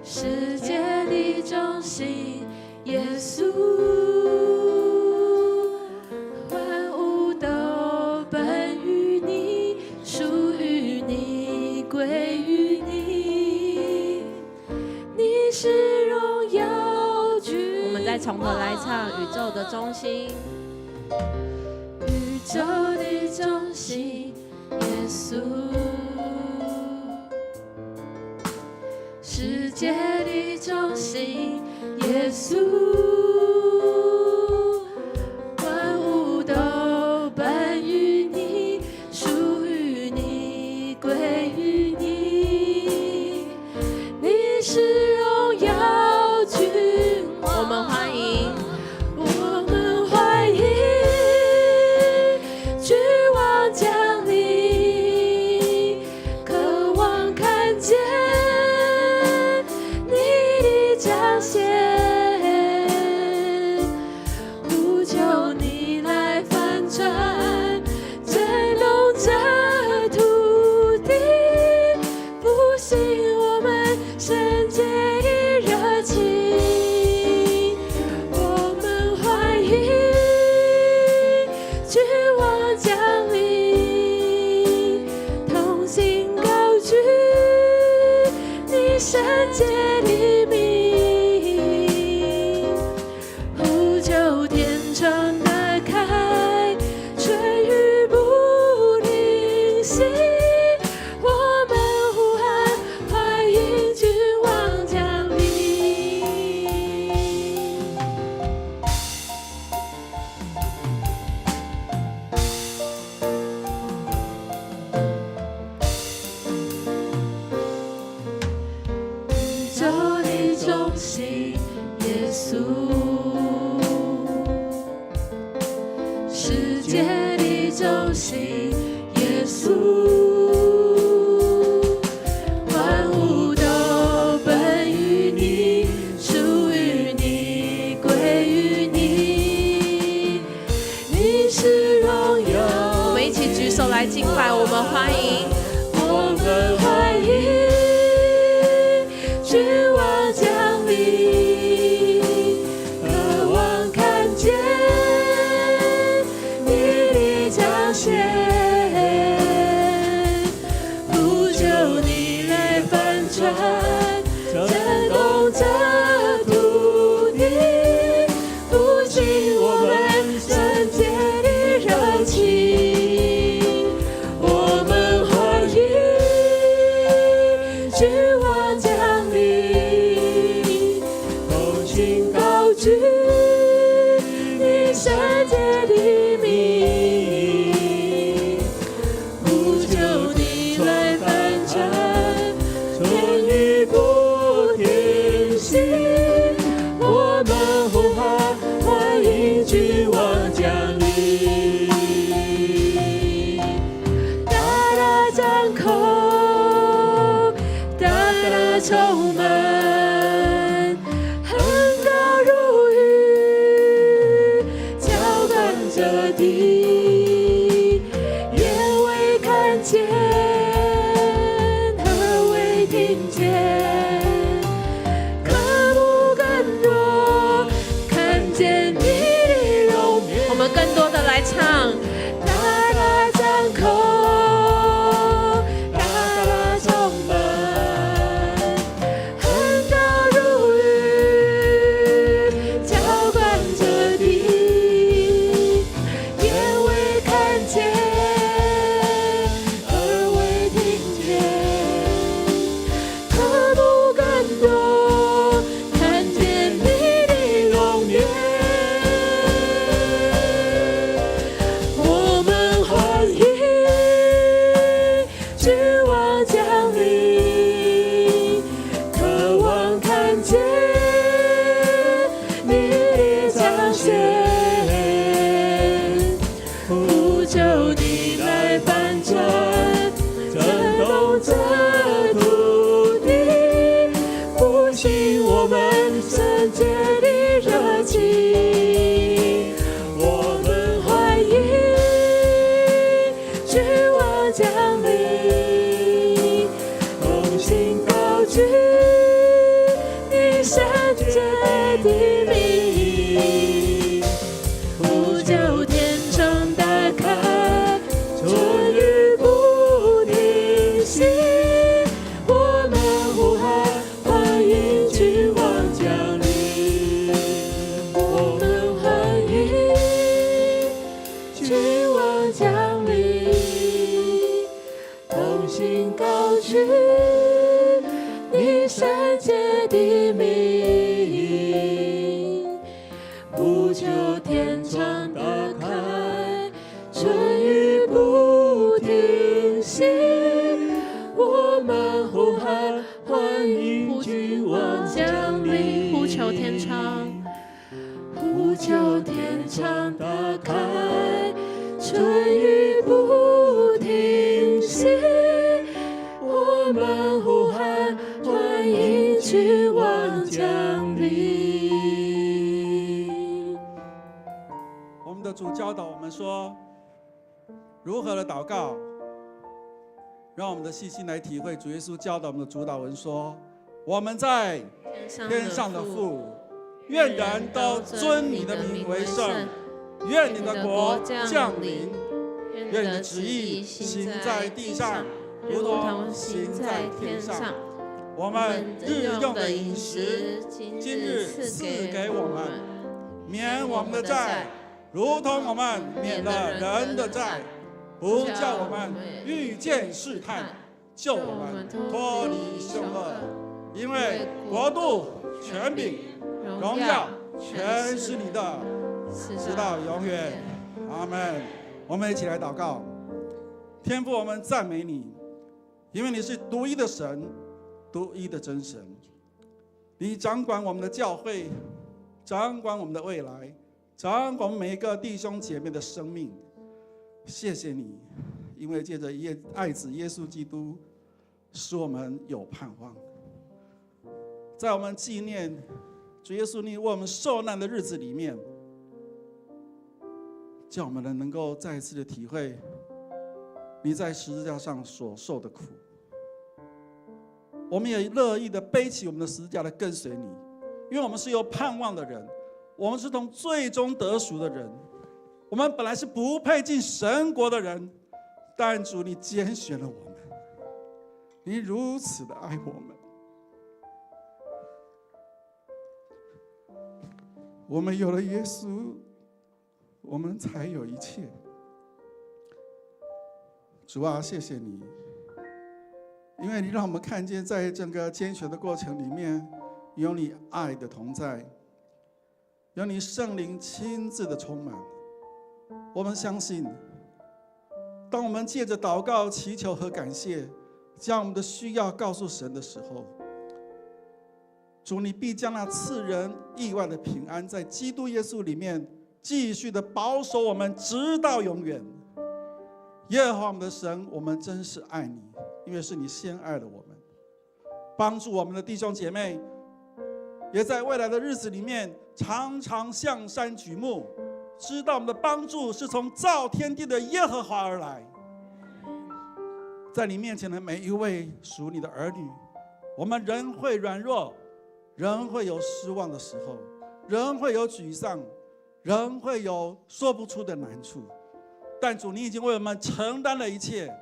世界的中心，耶稣，万物都本于你，属于你，归于你，你是荣耀君。我们再从头来唱宇宙的中心，宇宙的中心，耶稣。世界的中心，耶稣，万物都本于你，属于你，归于你，你是荣耀君。我们欢迎，我们欢迎君王降临，渴望看见彰显，呼求你来翻转，震动这土地，复兴我们圣洁的热情。我们欢迎君王降临，同心高举你圣洁的名。我们呼喊，欢迎君王降是耶稣，万物都本于你，属于你，归于你，你是荣耀。我们一起举手来敬拜，我们欢迎，我们欢迎君王降临，渴望看见你的彰显，呼求你来翻转，震动这土地，复兴我们圣洁的热情。我们欢迎君王降临，同心高举你圣洁的名，呼求你来翻转，天雨不停息。我们呼喊，欢迎君王降临。大大张口，大大充满，很高如雨，浇灌着地，眼未看见，耳未听见，渴慕更多，看见你的容颜。我们更多的来唱。大大张口，大大充满，很高如雨，浇灌着地，眼未看见，耳未听见，渴慕更多，看见你的容颜。我们欢迎君王降临，渴望看见你的彰显，呼求你来翻转，震动这土地，复兴我们圣洁的热情。我们欢迎君王降临，同心高举你圣洁的名，呼求天窗打开，春雨不停息。我们呼喊，欢迎君王降临。我们欢迎君王降临，同心高举你圣洁的名，呼求天窗打开，春雨不停息。我们呼喊，欢迎君王降临。呼求天窗，呼求天窗打开，春雨不停息。我们呼喊，欢迎君王降临。我们的主教导我们说，如何的祷告，让我们的细心来体会主耶稣教导我们的主导文说：我们在天上的父，愿人都尊你的名为圣，愿你的国降临，愿你的旨意行在地上，如同行在天上。我们日用的饮食，今日赐给我们，免我们的债，如同我们免了人的债，不叫我们遇见试探，救我们脱离凶恶。因为国度、权柄、荣耀，全是你的，直到永远。阿们。我们一起来祷告。天父，我们赞美你，因为你是独一的神，独一的真神。你掌管我们的教会，掌管我们的未来，掌管我们每一个弟兄姐妹的生命。谢谢你，因为借着爱子耶稣基督，使我们有盼望。在我们纪念主耶稣你为我们受难的日子里面，叫我们能够再一次的体会你在十字架上所受的苦。我们也乐意的背起我们的十字架来跟随你，因为我们是有盼望的人，我们是从最终得赎的人。我们本来是不配进神国的人，但主你拣选了我们，你如此的爱我们。我们有了耶稣，我们才有一切。主啊，谢谢你，因为你让我们看见，在整个拣选的过程里面，有你爱的同在，有你圣灵亲自的充满。我们相信，当我们借着祷告、祈求和感谢，将我们的需要告诉神的时候，主你必将那赐人意外的平安，在基督耶稣里面继续的保守我们，直到永远。耶和华我们的神，我们真是爱你，因为是你先爱了我们。帮助我们的弟兄姐妹，也在未来的日子里面常常向山举目，知道我们的帮助是从造天地的耶和华而来。在你面前的每一位属你的儿女，我们人会软弱，人会有失望的时候，人会有沮丧，人会有说不出的难处，但主你已经为我们承担了一切。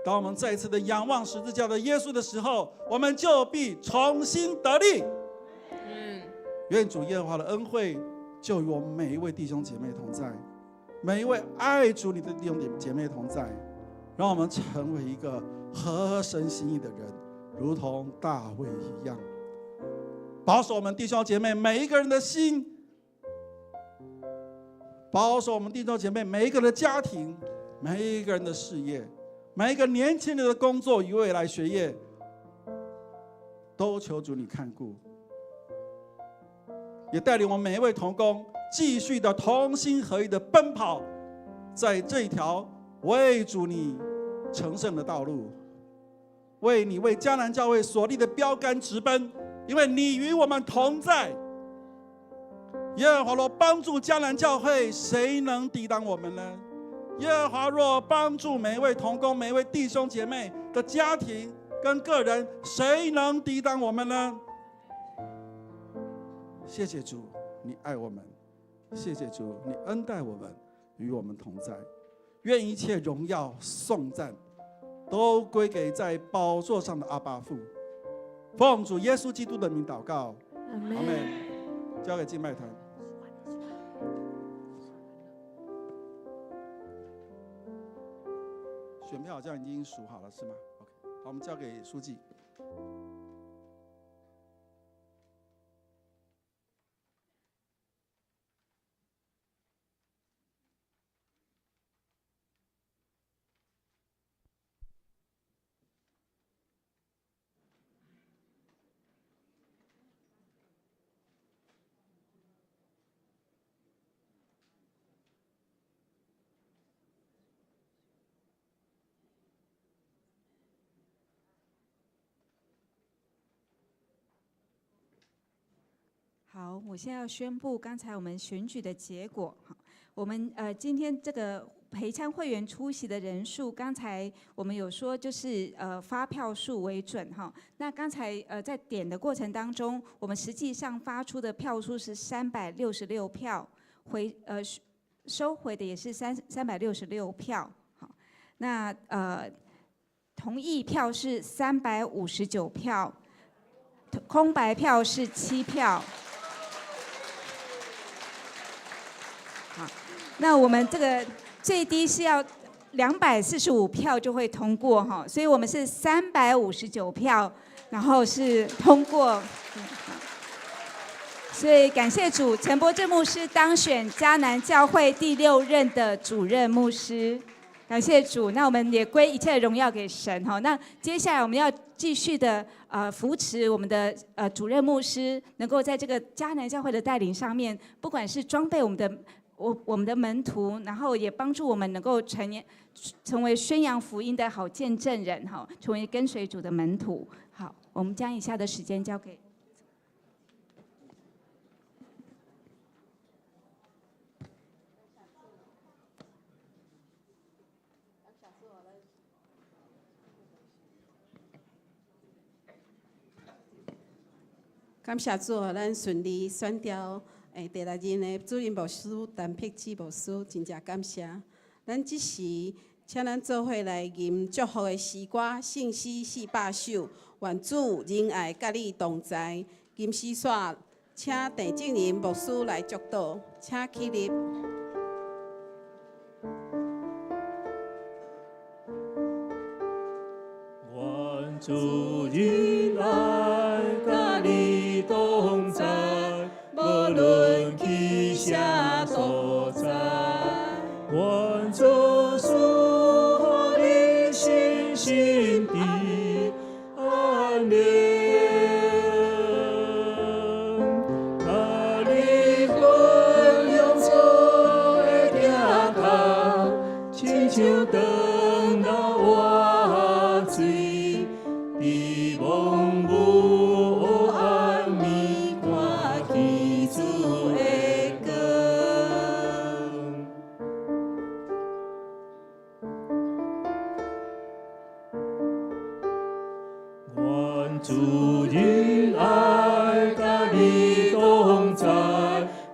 当我们再一次的仰望十字架的耶稣的时候，我们就必重新得力。愿主耶和华的恩惠就与我们每一位弟兄姐妹同在，每一位爱主你的弟兄姐妹同在，让我们成为一个合神心意的人，如同大卫一样，保守我们弟兄姐妹每一个人的心，保守我们弟兄姐妹每一个人的家庭，每一个人的事业，每一个年轻人的工作与未来学业，都求主你看顾，也带领我们每一位同工继续的同心合意的奔跑在这一条为主你成圣的道路，为你为迦南教会所立的标杆直奔，因为你与我们同在。耶和华若帮助迦南教会，谁能抵挡我们呢？耶和华若帮助每一位同工、每一位弟兄姐妹的家庭跟个人，谁能抵挡我们呢？谢谢主，你爱我们；谢谢主，你恩待我们，与我们同在。愿一切荣耀、颂赞都归给在宝座上的阿爸父。奉主耶稣基督的名祷告，阿们。交给敬拜团。选票好像已经数好了，是吗 ？OK， 好，我们交给书记。好，我现在要宣布刚才我们选举的结果。我们今天这个陪参会员出席的人数，刚才我们有说就是发票数为准哈。那刚才在点的过程当中，我们实际上发出的票数是366票，收回的也是366票。好，那同意票是359票，空白票是7票。好，那我们这个最低是要245票就会通过哈，所以我们是359票，然后是通过。所以感谢主，陈柏正牧师当选迦南教会第6任的主任牧师，感谢主。那我们也归一切的荣耀给神哈。那接下来我们要继续的扶持我们的主任牧师，能够在这个迦南教会的带领上面，不管是装备我们的我们的门徒，然后也帮助我们能够成为宣扬福音的好见证人，哈，成为跟随主的门徒。好，我们将以下的时间交给。感谢主，咱顺利选调第六任的主任牧师陈碧芝牧师，真正感谢。咱即时，请咱做伙来吟祝福的诗歌，圣诗400首，愿主仁爱甲你同在。吟诗线，请郑正仁牧师来祝祷，请起立。愿主仁爱甲你同在，无论去啥所在。愿主赐予你信心的安宁，甲你分享做的疼痛，亲像长老活水，伫蒙雾暗暝看起主的光。愿主仁爱甲你同在，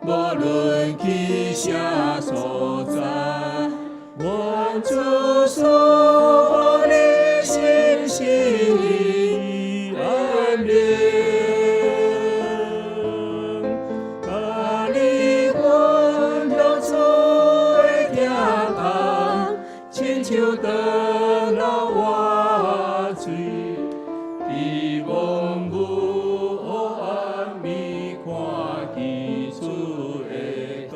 无论去啥所在。愿主赐予你信心的安宁，甲你分享主的疼痛，亲像长老活水。伫蒙雾暗暝看起主的光。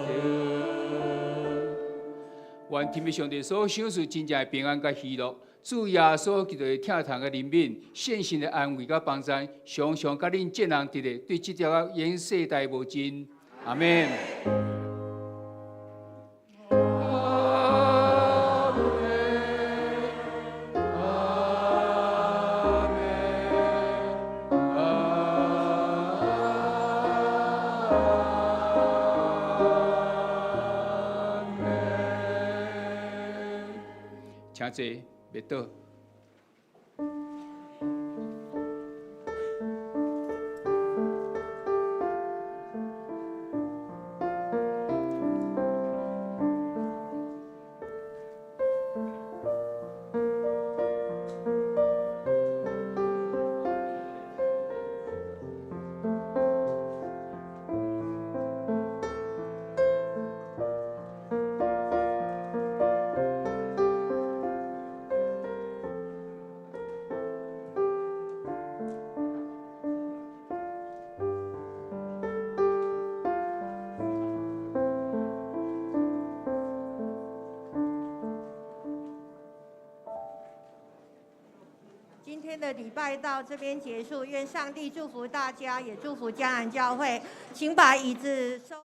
愿天父上帝所享受真正的平安甲喜乐，主耶稣基督的疼痛甲怜悯，献身的安慰甲帮助，常常甲恁众人伫咧，对这条永世代无尽。阿门。请坐，别倒。今天的礼拜到这边结束，愿上帝祝福大家，也祝福迦南教会，请把椅子收。